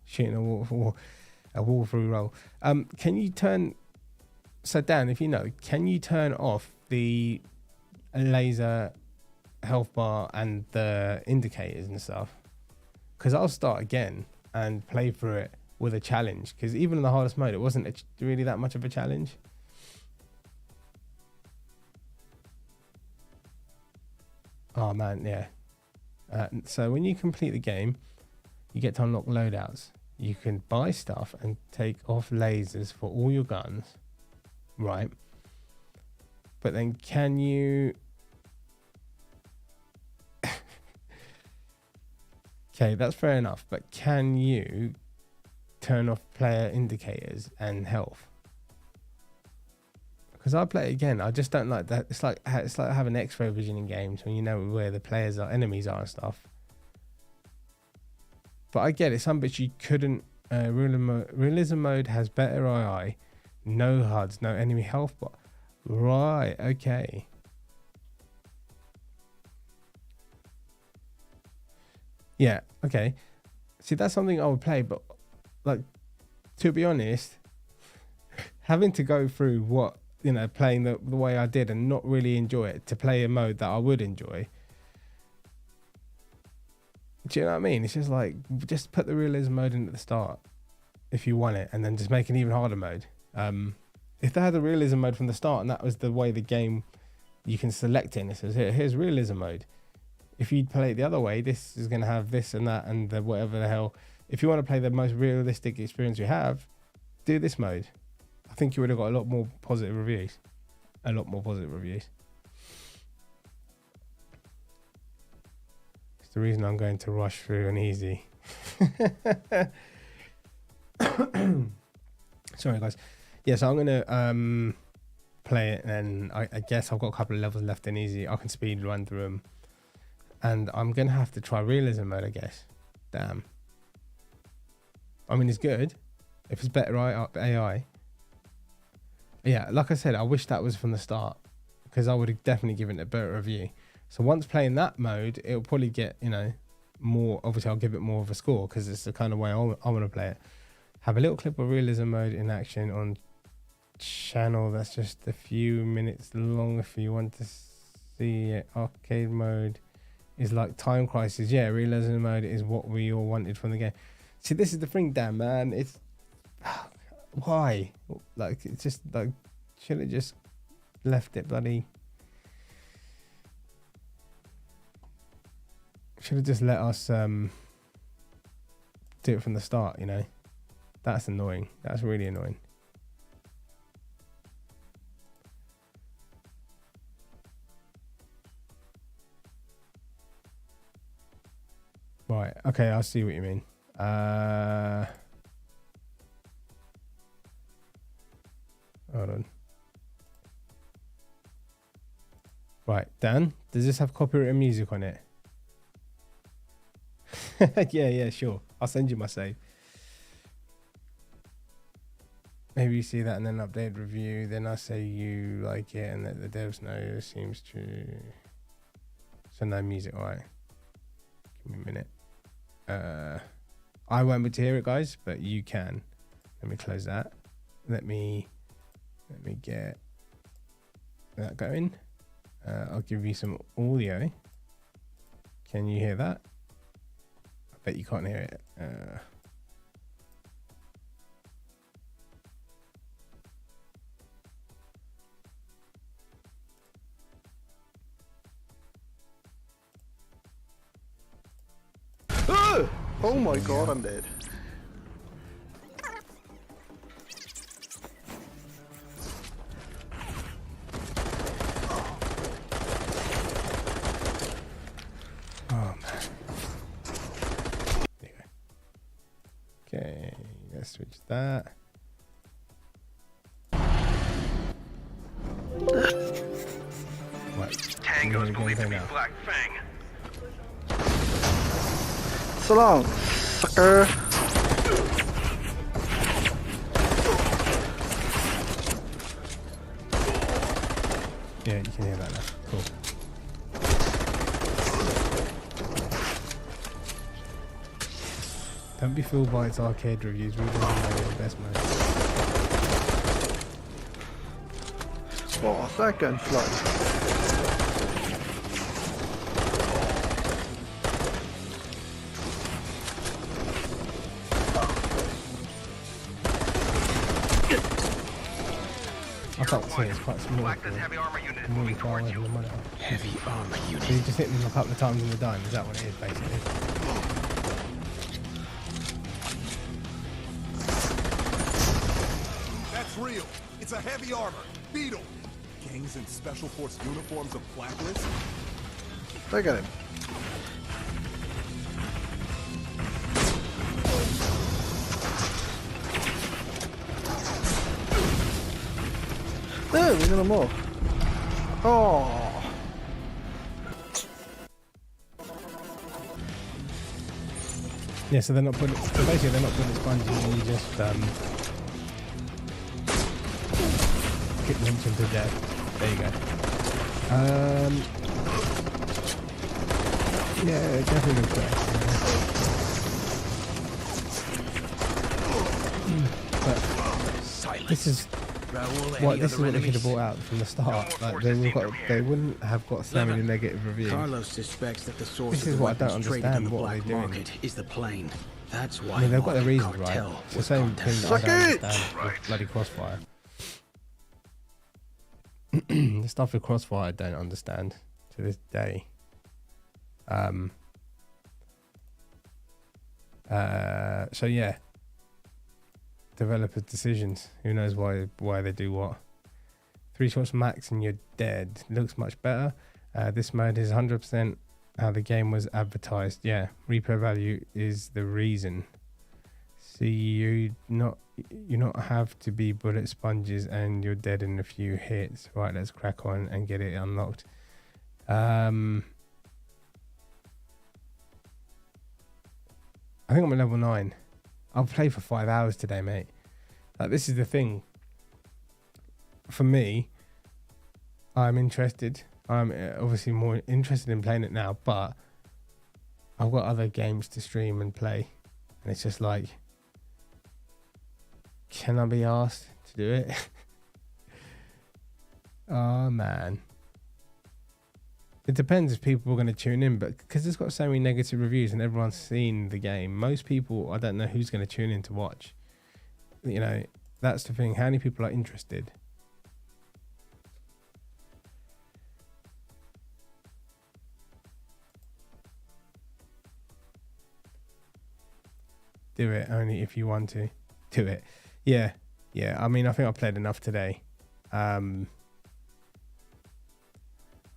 Shooting a wall through roll. Can you turn? So Dan, if you know, can you turn off the laser, health bar, and the indicators and stuff? Because I'll start again and play through it with a challenge. Because even in the hardest mode, it wasn't really that much of a challenge. Oh man, yeah. So when you complete the game, you get to unlock loadouts. You can buy stuff and take off lasers for all your guns, right? But then can you... Okay, that's fair enough, but can you turn off player indicators and health? Because I play it again, I just don't like that. It's like having X-ray vision in games when you know where the players are, enemies are and stuff. But I get it, some bits you couldn't. Realism mode has better AI, no HUDs, no enemy health bar. Right, okay. Yeah, okay. See, that's something I would play, but like, to be honest, having to go through what, you know, playing the way I did and not really enjoy it, to play a mode that I would enjoy. Do you know what I mean? It's just like, just put the realism mode in at the start if you want it, and then just make an even harder mode. If they had the realism mode from the start and that was the way the game, you can select it and it says, here's realism mode. If you play it the other way, this is going to have this and that and the whatever the hell. If you want to play the most realistic experience you have, do this mode. I think you would have got a lot more positive reviews. A lot more positive reviews. It's the reason I'm going to rush through an easy. Sorry, guys. Yeah, so I'm going to play it, and then I guess I've got a couple of levels left in easy. I can speed run through them. And I'm going to have to try realism mode, I guess. Damn. I mean, it's good. If it's better AI. Yeah, like I said, I wish that was from the start, because I would have definitely given it a better review. So once playing that mode, it'll probably get, you know, more. Obviously, I'll give it more of a score because it's the kind of way I want to play it. Have a little clip of realism mode in action on channel that's just a few minutes long if you want to see it. Arcade mode is like Time Crisis. Yeah, realism mode is what we all wanted from the game. See, this is the thing, damn man. It's why? Like, it's just like, should have just left it bloody. Should have just let us do it from the start, you know. That's annoying. That's really annoying. Right, okay, I see what you mean. Hold on. Right, Dan, does this have copyrighted music on it? Yeah, sure. I'll send you my save. Maybe you see that and then update review. Then I say you like it and that the devs know it seems true. So no music, alright. Give me a minute. I won't be able to hear it, guys, but you can. Let me close that. let me get that going. I'll give you some audio. Can you hear that? I bet you can't hear it. Oh my god, I'm dead. Oh man. There you go. Okay, let's switch that. Right. Tango's believed to be Black Fang. So long, sucker. Yeah, you can hear that now. Cool. Don't be fooled by its arcade reviews. We really know the best mode. Oh, that gun flies. I can't see it, it's quite small. Black this heavy armor unit is Really moving far away towards from you. the monitor. Heavy armor unit. So you just hit them a couple of times and you're done. Is that what it is, basically? That's real. It's a heavy armor. Beetle. Gangs in special force uniforms of Blacklist. Look at him. No, we got them all. Oh. Yeah, so they're not putting. So basically, they're not putting sponges in. You just hit them to death. There you go. Yeah, it definitely looks better. But this is what they should have brought out from the start. Like they wouldn't have got so many negative reviews. Carlos suspects that the source This of is the what I don't weapons traded on understand the what black they're doing. market is the plane. That's why I mean, they've got their Market reasons, right? Cartel It's the was same thing contacted. that I don't Suck it! understand with bloody Crossfire. The stuff with Crossfire I don't understand to this day. So yeah, developers' decisions. Who knows why they do what? 3 shots max and you're dead. Looks much better. This mode is 100% how the game was advertised. Yeah, replay value is the reason. See, you not have to be bullet sponges and you're dead in a few hits. Right, let's crack on and get it unlocked. I think I'm at level 9. I'll play for 5 hours today, mate. Like, this is the thing. For me, I'm interested. I'm obviously more interested in playing it now, but I've got other games to stream and play. And it's just like, can I be asked to do it? Oh, man. It depends if people are going to tune in, but because it's got so many negative reviews and everyone's seen the game, most people, I don't know who's going to tune in to watch. You know, that's the thing. How many people are interested? Do it only if you want to. Do it. Yeah. Yeah. I mean, I think I played enough today.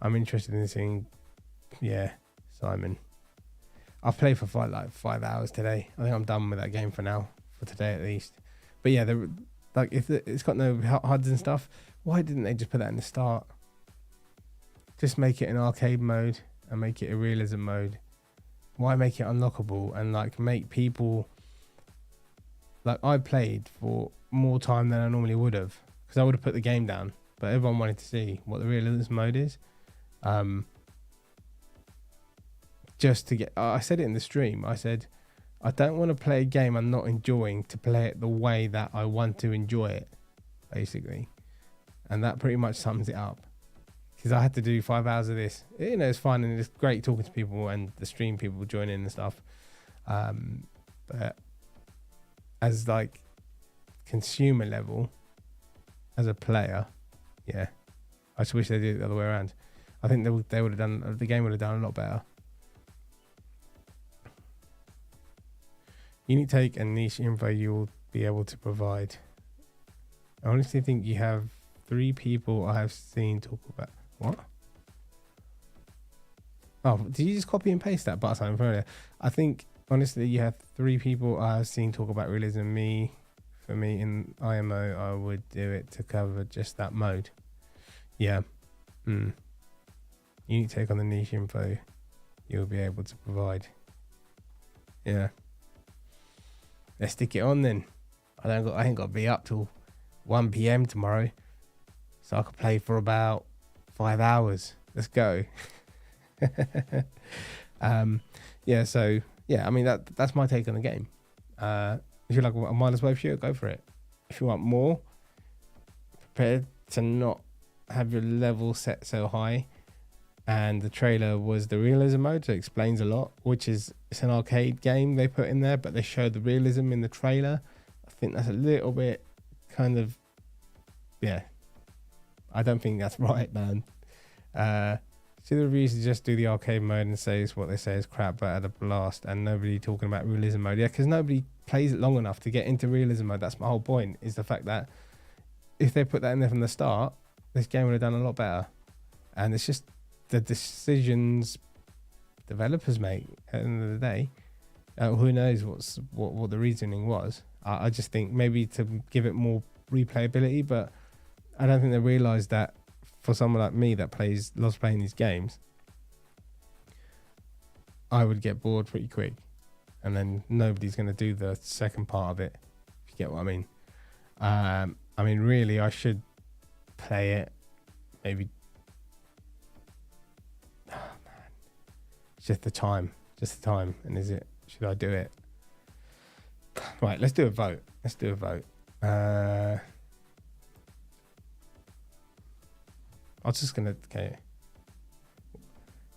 I'm interested in seeing, yeah, Simon. I've played for 5 hours today. I think I'm done with that game for now, for today at least. But yeah, if it's got no HUDs and stuff, why didn't they just put that in the start? Just make it an arcade mode and make it a realism mode. Why make it unlockable and like make people, like, I played for more time than I normally would have because I would have put the game down, but everyone wanted to see what the realism mode is. Just to get, I said it in the stream, I said, I don't want to play a game I'm not enjoying to play it the way that I want to enjoy it. basically. And that pretty much sums it up. Because I had to do 5 hours of this. You know, it's fun and it's great talking to people and the stream people join in and stuff. But as like consumer level, as a player, yeah, I just wish they did it the other way around. I think they would have done, the game would have done a lot better. Unique take and niche info you will be able to provide. I honestly think you have 3 people I have seen talk about. What? Oh, did you just copy and paste that button from earlier? I think honestly you have 3 people I have seen talk about realism. For me in IMO, I would do it to cover just that mode. Yeah. Unique take on the niche info you'll be able to provide. Yeah. Let's stick it on then. I ain't got to be up till 1 p.m. tomorrow, so I could play for about 5 hours. Let's go. Yeah. So yeah, I mean that's my take on the game. If you like a mindless wave shooter, go for it. If you want more, prepare to not have your level set so high. And the trailer was the realism mode, so it explains a lot, which is, it's an arcade game they put in there, but they showed the realism in the trailer. I think that's a little bit kind of, yeah, I don't think that's right, man. See the reviews to just do the arcade mode and say it's what they say is crap, but at a blast, and nobody talking about realism mode. Yeah, because nobody plays it long enough to get into realism mode. That's my whole point, is the fact that if they put that in there from the start, this game would have done a lot better. And it's just the decisions developers make at the end of the day. Who knows what the reasoning was. I just think maybe to give it more replayability, but I don't think they realised that for someone like me that loves playing these games, I would get bored pretty quick, and then nobody's going to do the second part of it, if you get what I mean. I mean, really, I should play it maybe. Oh man, it's just the time, and should I do it? Right, let's do a vote. I was just gonna, okay.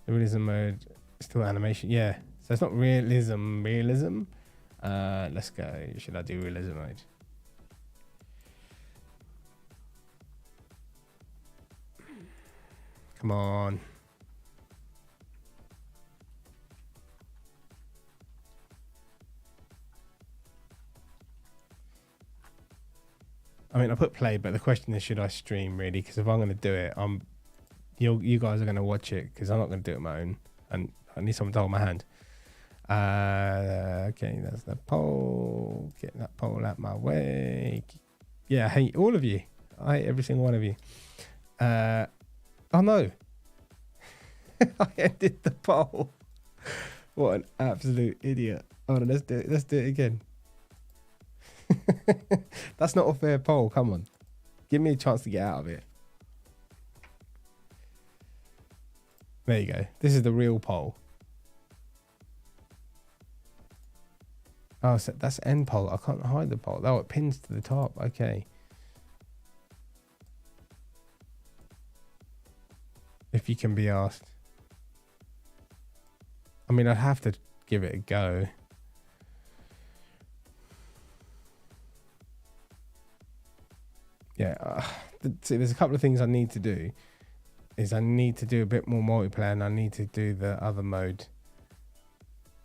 The realism mode is still animation, yeah. So it's not realism. Let's go. Should I do realism mode? Come on. I mean, I put play, but the question is, should I stream really? Because if I'm going to do it, you guys are going to watch it, because I'm not going to do it on my own, and I need someone to hold my hand. Okay, that's the poll. Get that poll out my way. Yeah, I hate all of you. I hate every single one of you. Oh no, I ended the poll. What an absolute idiot. Hold on, let's do it again. That's not a fair poll. Come on, give me a chance to get out of it. There you go. This is the real poll. Oh, so that's end poll. I can't hide the poll. Oh, it pins to the top. Okay. If you can be asked. I mean, I'd have to give it a go. Yeah, see, there's a couple of things I need to do. I need to do a bit more multiplayer, and I need to do the other mode.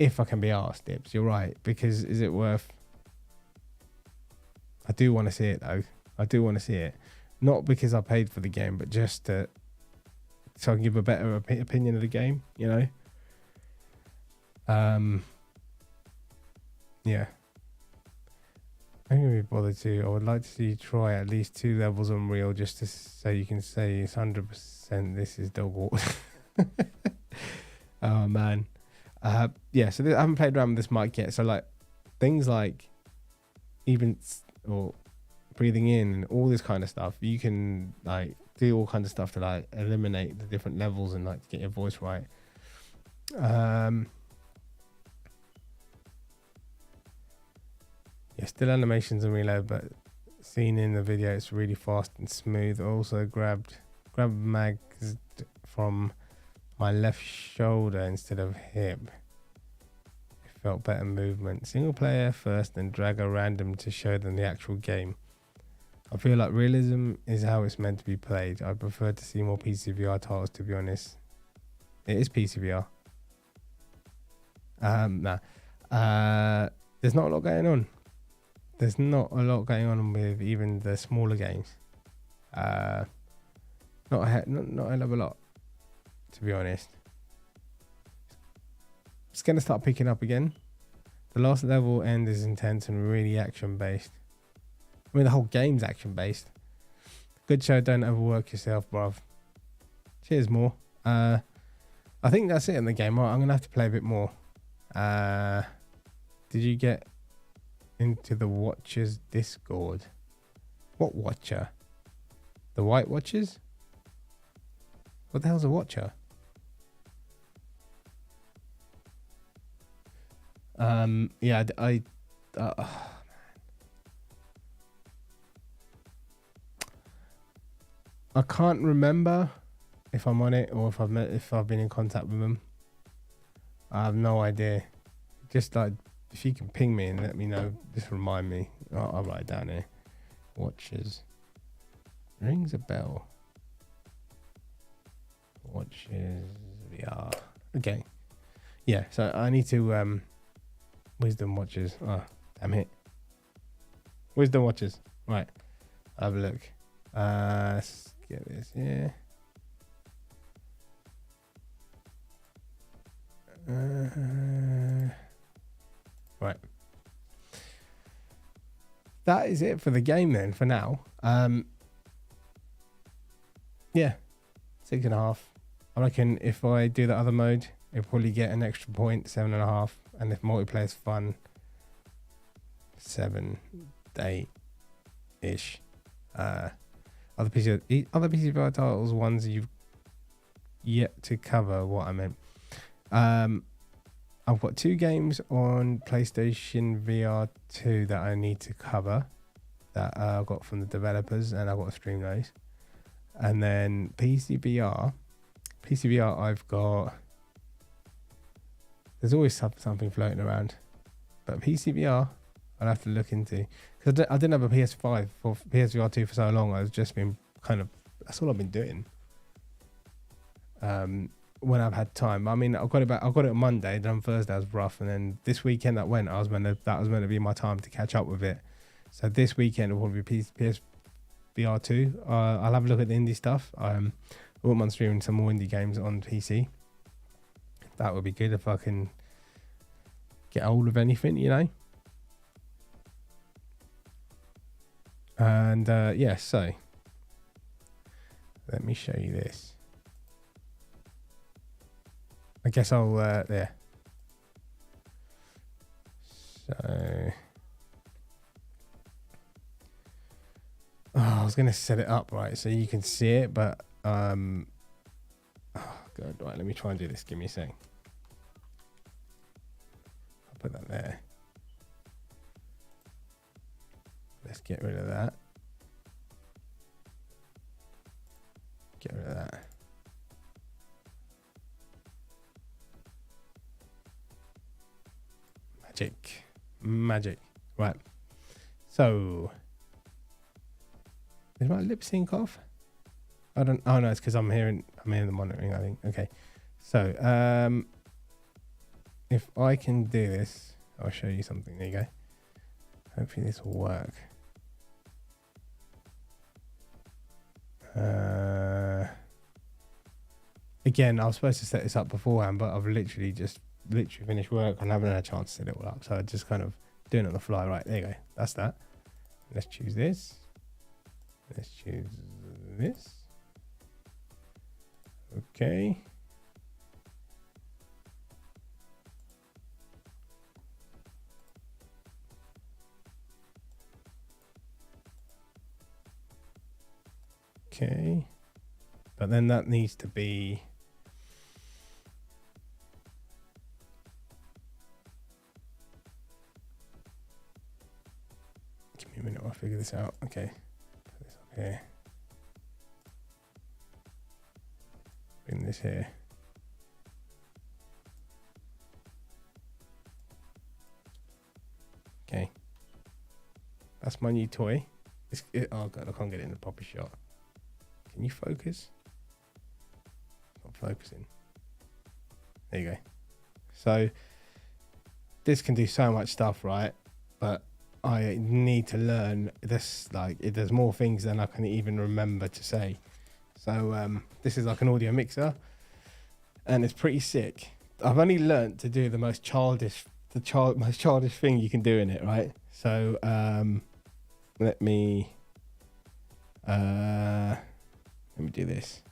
If I can be asked, Dips, you're right. Because is it worth? I do want to see it though. I do want to see it, not because I paid for the game, but just so I can give a better opinion of the game. You know. Yeah. I'm going to be bothered to. I would like to see you try at least 2 levels on Real, just to so you can say it's 100% this is dog water. Oh man. Yeah, so I haven't played around with this mic yet. So like things like even or breathing in and all this kind of stuff, you can like do all kinds of stuff to like eliminate the different levels and like get your voice right. Yeah, still animations and reload, but seen in the video, it's really fast and smooth. I also grabbed mags from my left shoulder instead of hip. It felt better movement. Single player first, then drag a random to show them the actual game. I feel like realism is how it's meant to be played. I prefer to see more PSVR titles, to be honest. It is PSVR. There's not a lot going on. There's not a lot going on with even the smaller games. Not a hell of a lot, to be honest. It's going to start picking up again. The last level end is intense and really action based. I mean, the whole game's action based. Good show, don't overwork yourself, bruv. Cheers, more. I think that's it in the game. Right, I'm going to have to play a bit more. Did you get into the Watchers Discord? What Watcher? The White Watchers? What the hell's a Watcher? Yeah, I can't remember if I'm on it or if I've been in contact with them. I have no idea. Just like, if you can ping me and let me know, just remind me. I'll write it down here. Watchers. Rings a bell. Watchers VR. Okay. Yeah, so I need to Wisdom Watchers. Oh, damn it. Wisdom Watchers. Right. Have a look. Let's get this here. Right. That is it for the game then, for now. Yeah. 6.5. I reckon if I do the other mode, it'll probably get an extra point, 7.5. And if multiplayer's fun, 7, 8-ish. Other PSVR titles, ones you've yet to cover, what I meant. I've got 2 games on PlayStation VR2 that I need to cover that I got from the developers, and I've got to stream those. And then PSVR I've got, there's always something floating around, but PSVR I'll have to look into, because I didn't have a PS5 for PSVR2 for so long. I've just been kind of, that's all I've been doing when I've had time. I mean, I got it on Monday, then on Thursday I was rough, and then this weekend that was meant to be my time to catch up with it. So this weekend will probably be PSVR2. I'll have a look at the indie stuff. I wouldn't mind streaming some more indie games on PC. That would be good if I can get hold of anything, you know. And yeah, so let me show you this. I guess I'll there. So I was gonna set it up right so you can see it, but oh god, right, let me try and do this. Give me a sec. I'll put that there. Let's get rid of that. Get rid of that. Magic. Right. So, is my lip sync off? I don't. Oh no, it's because I'm hearing the monitoring, I think. Okay. So, if I can do this, I'll show you something. There you go. Hopefully this will work. Again, I was supposed to set this up beforehand, but I've literally finished work and haven't had a chance to set it all up. So I just kind of doing it on the fly. Right, there you go. That's that. Let's choose this. Let's choose this. Okay. Okay. But then that needs to be a minute while I figure this out. Okay. Put this up here. Bring this here. Okay. That's my new toy. Oh god, I can't get it in the proper shot. Can you focus? Not focusing. There you go. So this can do so much stuff, right? But I need to learn this. Like, there's more things than I can even remember to say. So this is like an audio mixer, and it's pretty sick. I've only learnt to do the most childish thing you can do in it, right? So let me do this.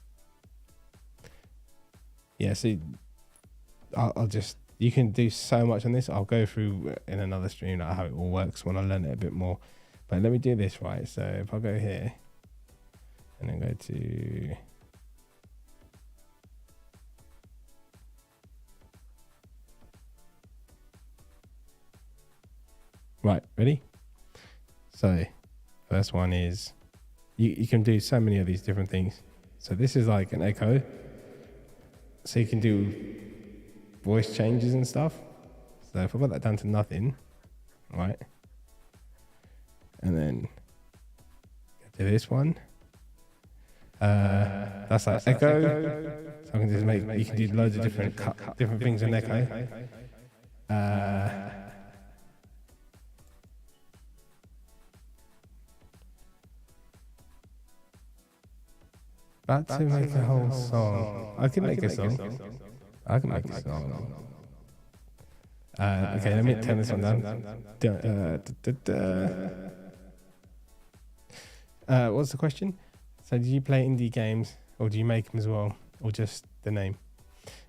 Yeah, so I'll just, you can do so much on this. I'll go through in another stream how it all works when I learn it a bit more. But let me do this, right? So if I go here and then go to right, ready? So first one is you can do so many of these different things. So this is like an echo. So you can do voice changes and stuff. So if I put that down to nothing, right? And then do this one. That's like echo. So I can just you can do loads of different things in echo. About to make a whole song. I can make a song. I can make a song. Okay, let me turn this one down. What's the question? So, do you play indie games, or do you make them as well, or just the name?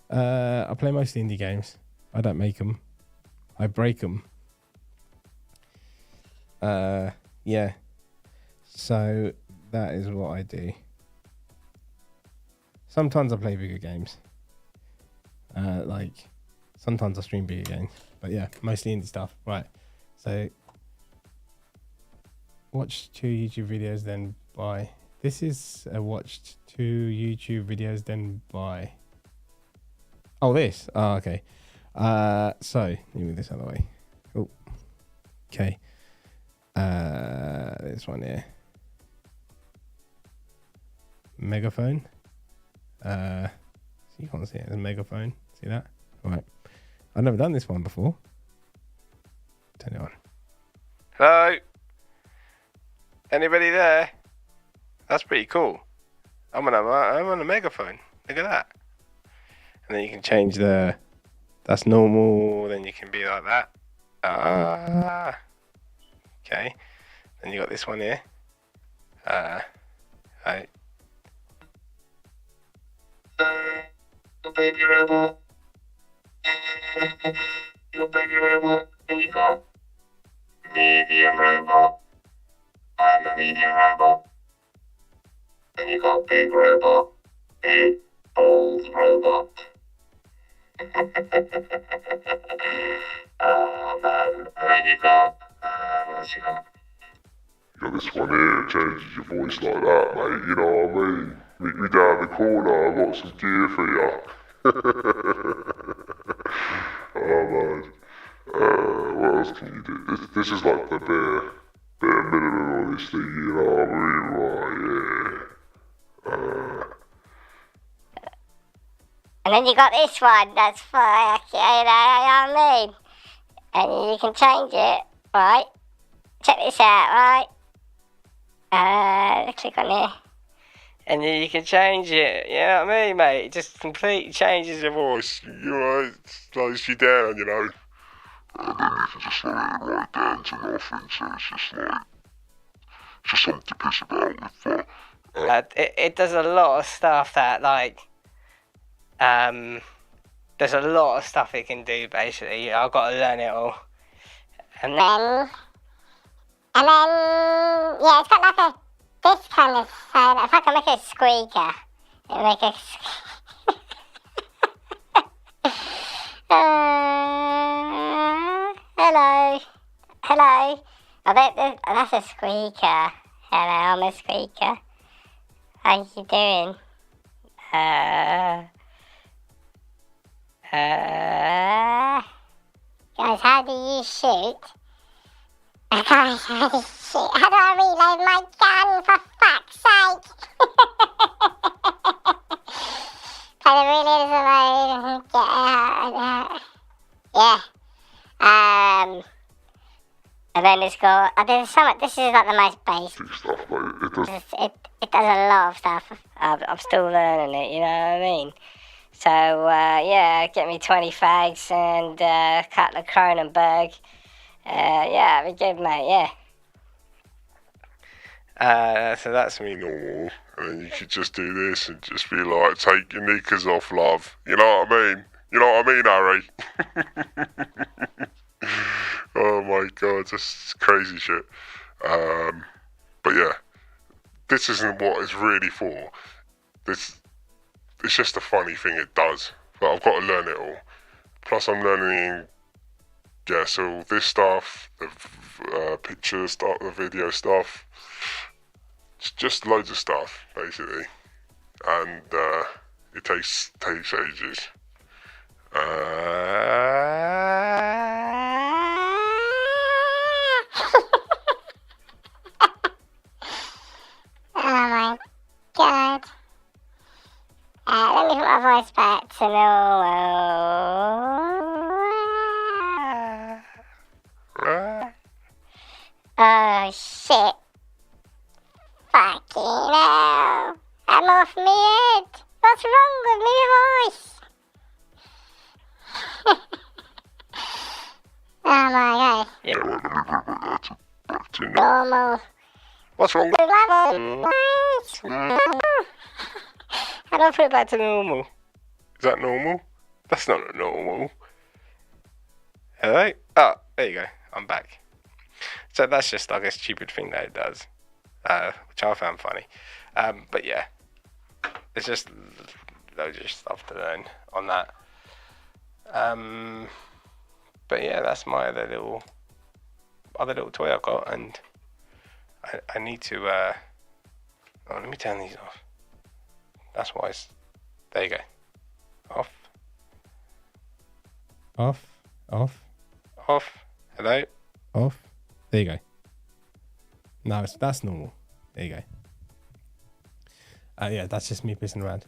I play mostly indie games. I don't make them. I break them. Yeah. So that is what I do. Sometimes I play bigger games. Like sometimes I stream bigger games, but yeah, mostly indie stuff. Right. So watch 2 YouTube videos, then buy. This is a watched 2 YouTube videos, then buy. Oh, this. Oh, okay. So let me move this out of the way. Oh, okay. This one here. Megaphone. So you can't see it as a megaphone. See that? All right. I've never done this one before. Turn it on. Hello? Anybody there? That's pretty cool. I'm on a megaphone. Look at that. And then you can change that's normal. Then you can be like that. Okay. Then you got this one here. Right. Your baby rebel. Your baby rebel. Here you go. Medium rebel. I'm a medium rebel. Then you got big rebel. Big old robot. Oh man, there you go. What's you got? You got this one here, it changes your voice like that, mate, you know what I mean? Meet me down the corner, I've got some gear for you. Oh man. What else can you do? This is like the bare minimum of this thing, you know what I mean? Right, yeah. And then you got this one, that's for, you know what I mean? And you can change it, right? Check this out, right? Click on here. And then you can change it, you know what I mean, mate? It just completely changes your voice. You know, it slows you down, you know. And then you can just slow it right down to nothing, so it's just something to piss about with. It does a lot of stuff that, like, there's a lot of stuff it can do, basically. I've got to learn it all. And then, yeah, it's got like this kind of sound. If I can make a squeaker, it'll make a hello. That's a squeaker. Hello, I'm a squeaker. How you doing? Guys, how do you shoot? Guys, how do you shoot? How do I reload my gun, for fuck's sake? Can I reload it? Yeah. And then it's got. There's so much. This is like the most basic stuff, mate. It does. It does a lot of stuff. I'm still learning it, you know what I mean? So, yeah, get me 20 fags and a couple of Cronenberg. Yeah, be good, mate, yeah. So that's me normal. And then you could just do this and just be like, take your knickers off, love. You know what I mean? You know what I mean, Harry? Oh my god, just crazy shit. But yeah, this isn't what it's really for. It's just a funny thing it does, but I've got to learn it all. Plus I'm learning, yeah, so this stuff, the picture stuff, the video stuff, it's just loads of stuff, basically. And it takes ages. Oh my god. Let me put my voice back to normal. Oh shit. Fucking hell. I'm off my head. What's wrong with my voice? Oh my god. Yeah, well, let me put that back to Normal. What's wrong? How do I put it back to normal? Is that normal? That's not normal. Hello? Oh, there you go. I'm back. So that's just like a stupid thing that it does, which I found funny. But yeah, it's just loads of stuff to learn on that. But yeah, that's my other little toy I've got, and I need to. Oh, let me turn these off. That's why it's. There you go. Off. Off. Off. Off. Hello. Off. There you go. No, that's normal. There you go. Yeah, that's just me pissing around.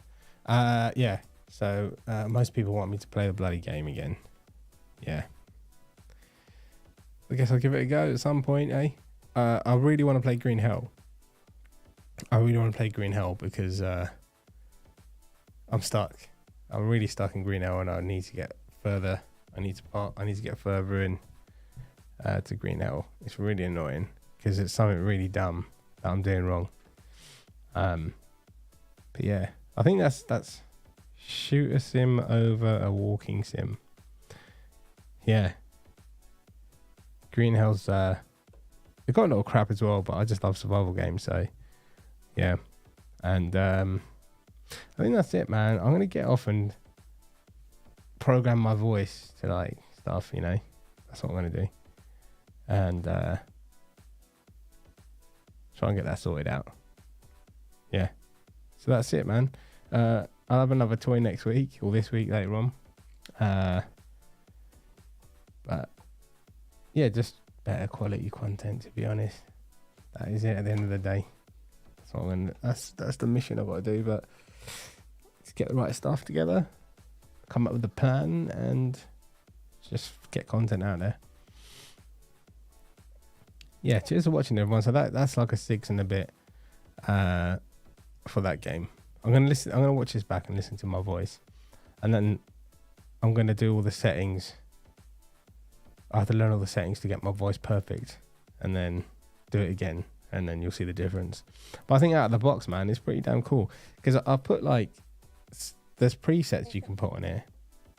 Yeah. So most people want me to play the bloody game again. Yeah. I guess I'll give it a go at some point, eh? I really want to play Green Hell. Because I'm stuck. I'm really stuck in Green Hell, and I need to get further. I need to get further in to Green Hell. It's really annoying because it's something really dumb that I'm doing wrong. But yeah, I think that's shooter sim over a walking sim. Yeah. Green Hell's it got a lot of crap as well, but I just love survival games, so yeah. And I think that's it, man. I'm gonna get off and program my voice to like stuff, you know. That's what I'm gonna do. And try and get that sorted out. Yeah. So that's it, man. I'll have another toy next week or this week later on. But yeah, just better quality content, to be honest. That is it at the end of the day. That's what that's the mission I've got to do. But let's get the right stuff together, come up with a plan, and just get content out there. Yeah, cheers for watching, everyone. So that's like a 6 and a bit for that game. I'm gonna watch this back and listen to my voice, and then I'm gonna do all the settings. I have to learn all the settings to get my voice perfect, and then do it again, and then you'll see the difference. But I think out of the box, man, it's pretty damn cool, because I put like, there's presets you can put on here.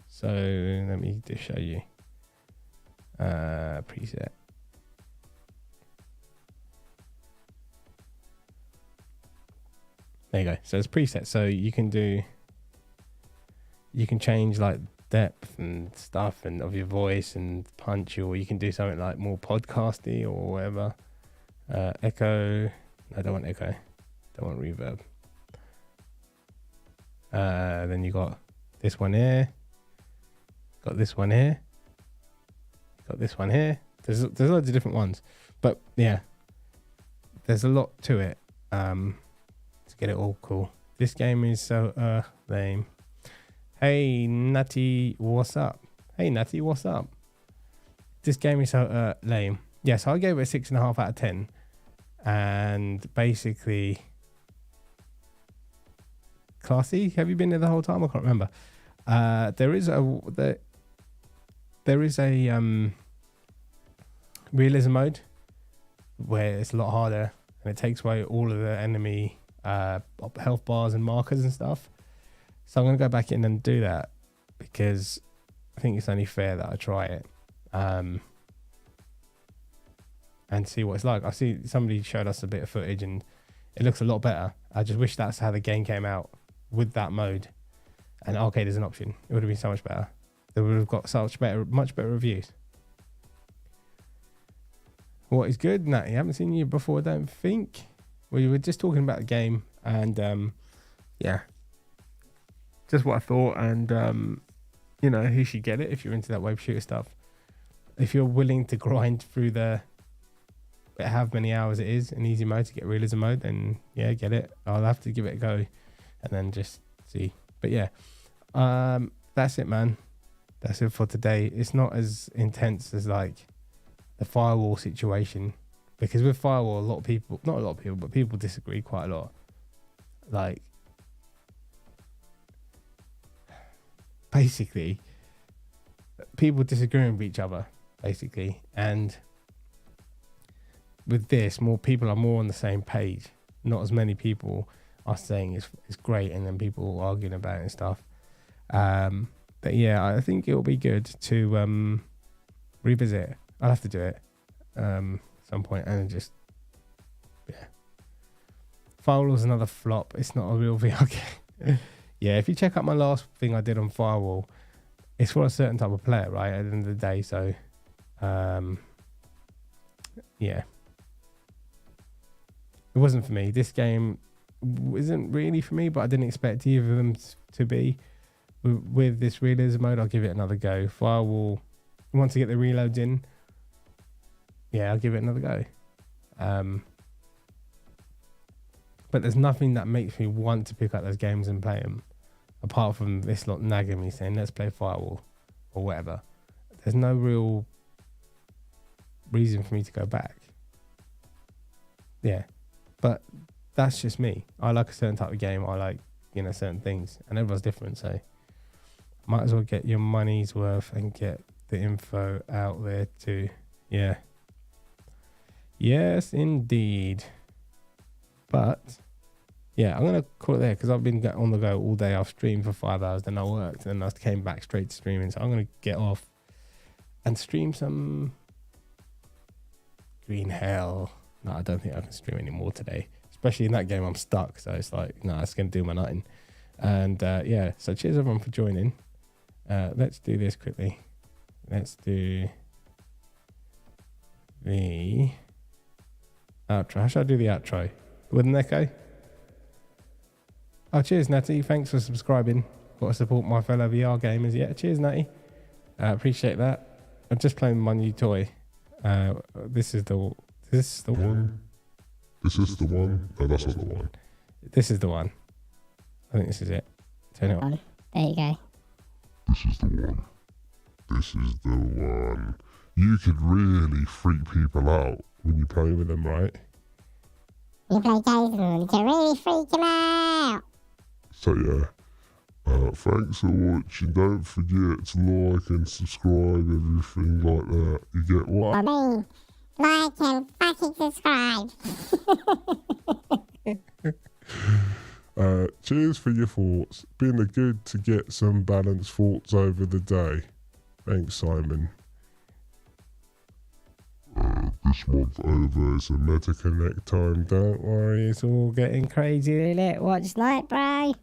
So let me just show you. Preset. There you go. So it's presets. So you can change like depth and stuff, and of your voice and punch, or you can do something like more podcasty or whatever. Echo. I don't want echo. Don't want reverb. Then you got this one here. Got this one here. Got this one here. There's loads of different ones, but yeah, there's a lot to it. To get it all cool. This game is so lame. Hey Natty, what's up? Hey Natty, what's up? This game is so lame. Yeah, so I gave it a 6.5 out of 10, and basically, classy. Have you been there the whole time? I can't remember. There is a realism mode where it's a lot harder, and it takes away all of the enemy health bars and markers and stuff. So I'm going to go back in and do that because I think it's only fair that I try it and see what it's like. I see somebody showed us a bit of footage and it looks a lot better. I just wish that's how the game came out with that mode, and arcade is an option. It would have been so much better. They would have got much better reviews. What is good, Nat? You haven't seen you before, I don't think. We were just talking about the game, and yeah, just what I thought. And you know, who should get it if you're into that wave shooter stuff. If you're willing to grind through how many hours it is in easy mode to get realism mode, then yeah, get it. I'll have to give it a go and then just see. But yeah, that's it, man. That's it for today. It's not as intense as like the firewall situation, because with firewall, not a lot of people, but people disagree quite a lot. Like, basically, people disagreeing with each other, basically. And with this, more people are more on the same page. Not as many people are saying it's great, and then people arguing about it and stuff. But yeah, I think it'll be good to revisit it. I'll have to do it some point, and just yeah. Firewall is another flop. It's not a real VR game. Yeah, if you check out my last thing I did on Firewall, it's for a certain type of player, right? At the end of the day, so yeah, it wasn't for me. This game isn't really for me, but I didn't expect either of them to be. With this realism mode, I'll give it another go. Firewall, once I get the reloads in, yeah, I'll give it another go. But there's nothing that makes me want to pick up those games and play them, apart from this lot nagging me saying, let's play Firewall or whatever. There's no real reason for me to go back. Yeah, but that's just me. I like a certain type of game. I like, certain things, and everyone's different, so might as well get your money's worth and get the info out there too. Yeah. Yes, indeed. But yeah, I'm going to call it there because I've been on the go all day. I've streamed for 5 hours, then I worked, and then I came back straight to streaming. So I'm going to get off and stream some Green Hell. No, I don't think I can stream anymore today. Especially in that game, I'm stuck. So it's like, no, it's going to do my nutting. And yeah, so cheers everyone for joining. Let's do this quickly. Let's do the outro. How should I do the outro? With an echo? Oh, cheers, Natty. Thanks for subscribing. Got to support my fellow VR gamers. Yeah, cheers, Natty. Appreciate that. I'm just playing my new toy. This is the one. This is the one. No, that's not the one. This is the one. I think this is it. Turn it on. There you go. This is the one. This is the one. You could really freak people out when you play with them, right? You play games with them to really freak them out. So yeah, thanks for watching. Don't forget to like and subscribe, everything like that. You get what? I mean, like and fucking subscribe. Cheers for your thoughts. Been a good to get some balanced thoughts over the day. Thanks, Simon. This month over is a Meta Connect time. Don't worry, it's all getting crazy. Isn't it? Watch night, bro.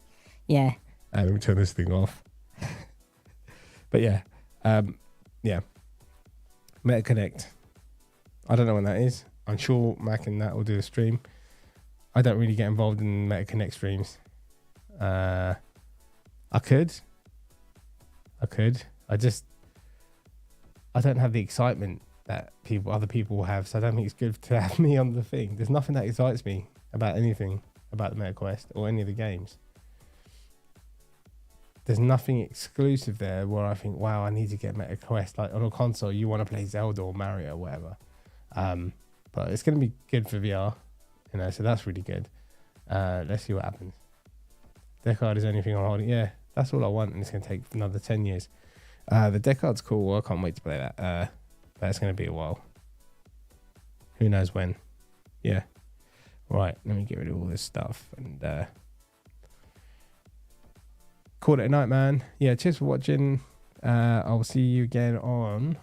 Yeah. Let me turn this thing off. But yeah, yeah. MetaConnect. I don't know when that is. I'm sure Mac and that will do a stream. I don't really get involved in MetaConnect streams. I could. I don't have the excitement that other people have, so I don't think it's good to have me on the thing. There's nothing that excites me about anything about the MetaQuest or any of the games. There's nothing exclusive there where I think, wow, I need to get MetaQuest. Like on a console, you want to play Zelda or Mario or whatever. But it's going to be good for VR, so that's really good. Let's see what happens. Deckard is the only thing I'm holding. Yeah, that's all I want, and it's going to take another 10 years. The Deckard's cool. I can't wait to play that. But it's going to be a while. Who knows when? Yeah. Right, let me get rid of all this stuff and call it a night, man. Yeah, cheers for watching. I'll see you again on...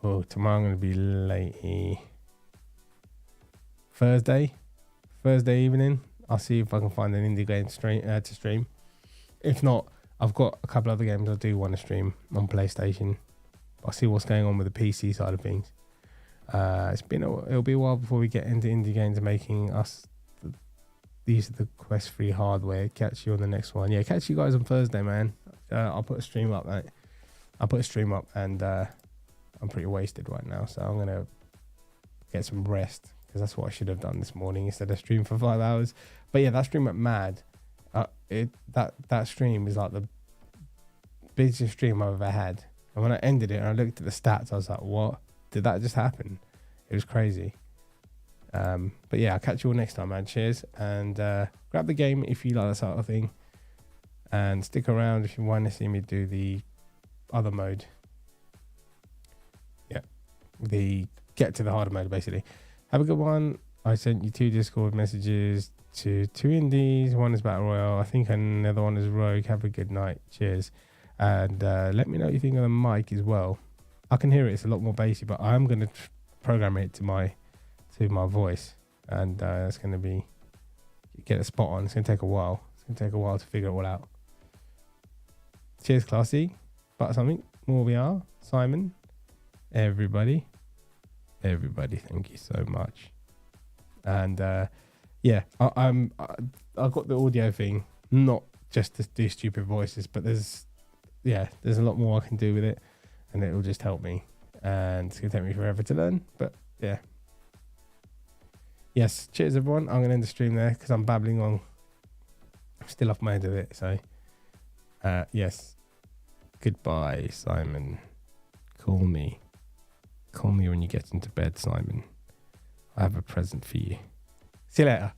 Oh, tomorrow I'm going to be late. Thursday evening. I'll see if I can find an indie game to stream. If not, I've got a couple other games I do want to stream on PlayStation. I'll see what's going on with the PC side of things. It'll be a while before we get into indie games and making us these are the Quest 3 hardware. Catch you on the next one. Yeah, catch you guys on Thursday, man. I'll put a stream up, mate. And I'm pretty wasted right now, so I'm gonna get some rest because that's what I should have done this morning instead of stream for 5 hours. But yeah, that stream went mad. That stream is like the busiest stream I've ever had. And when I ended it and I looked at the stats, I was like, what? Did that just happen? It was crazy. But yeah, I'll catch you all next time, man. Cheers. And grab the game if you like that sort of thing. And stick around if you want to see me do the other mode. Yeah. The get to the harder mode, basically. Have a good one. I sent you 2 Discord messages to 2 indies. One is Battle Royale. I think another one is Rogue. Have a good night. Cheers. And let me know what you think of the mic as well. I can hear it. It's a lot more bassy, but I'm going to program it to my voice. And it's going to be... Get a spot on. It's going to take a while. It's going to take a while to figure it all out. Cheers, Classy. But something. More VR. Simon. Everybody, thank you so much. And yeah, I've got the audio thing, not just to do stupid voices, but there's a lot more I can do with it, and it'll just help me. And it's gonna take me forever to learn, but yeah. Yes, cheers everyone. I'm gonna end the stream there because I'm babbling on. I'm still off my head of it, so yes. Goodbye, Simon. Call me when you get into bed, Simon. I have a present for you. See you later.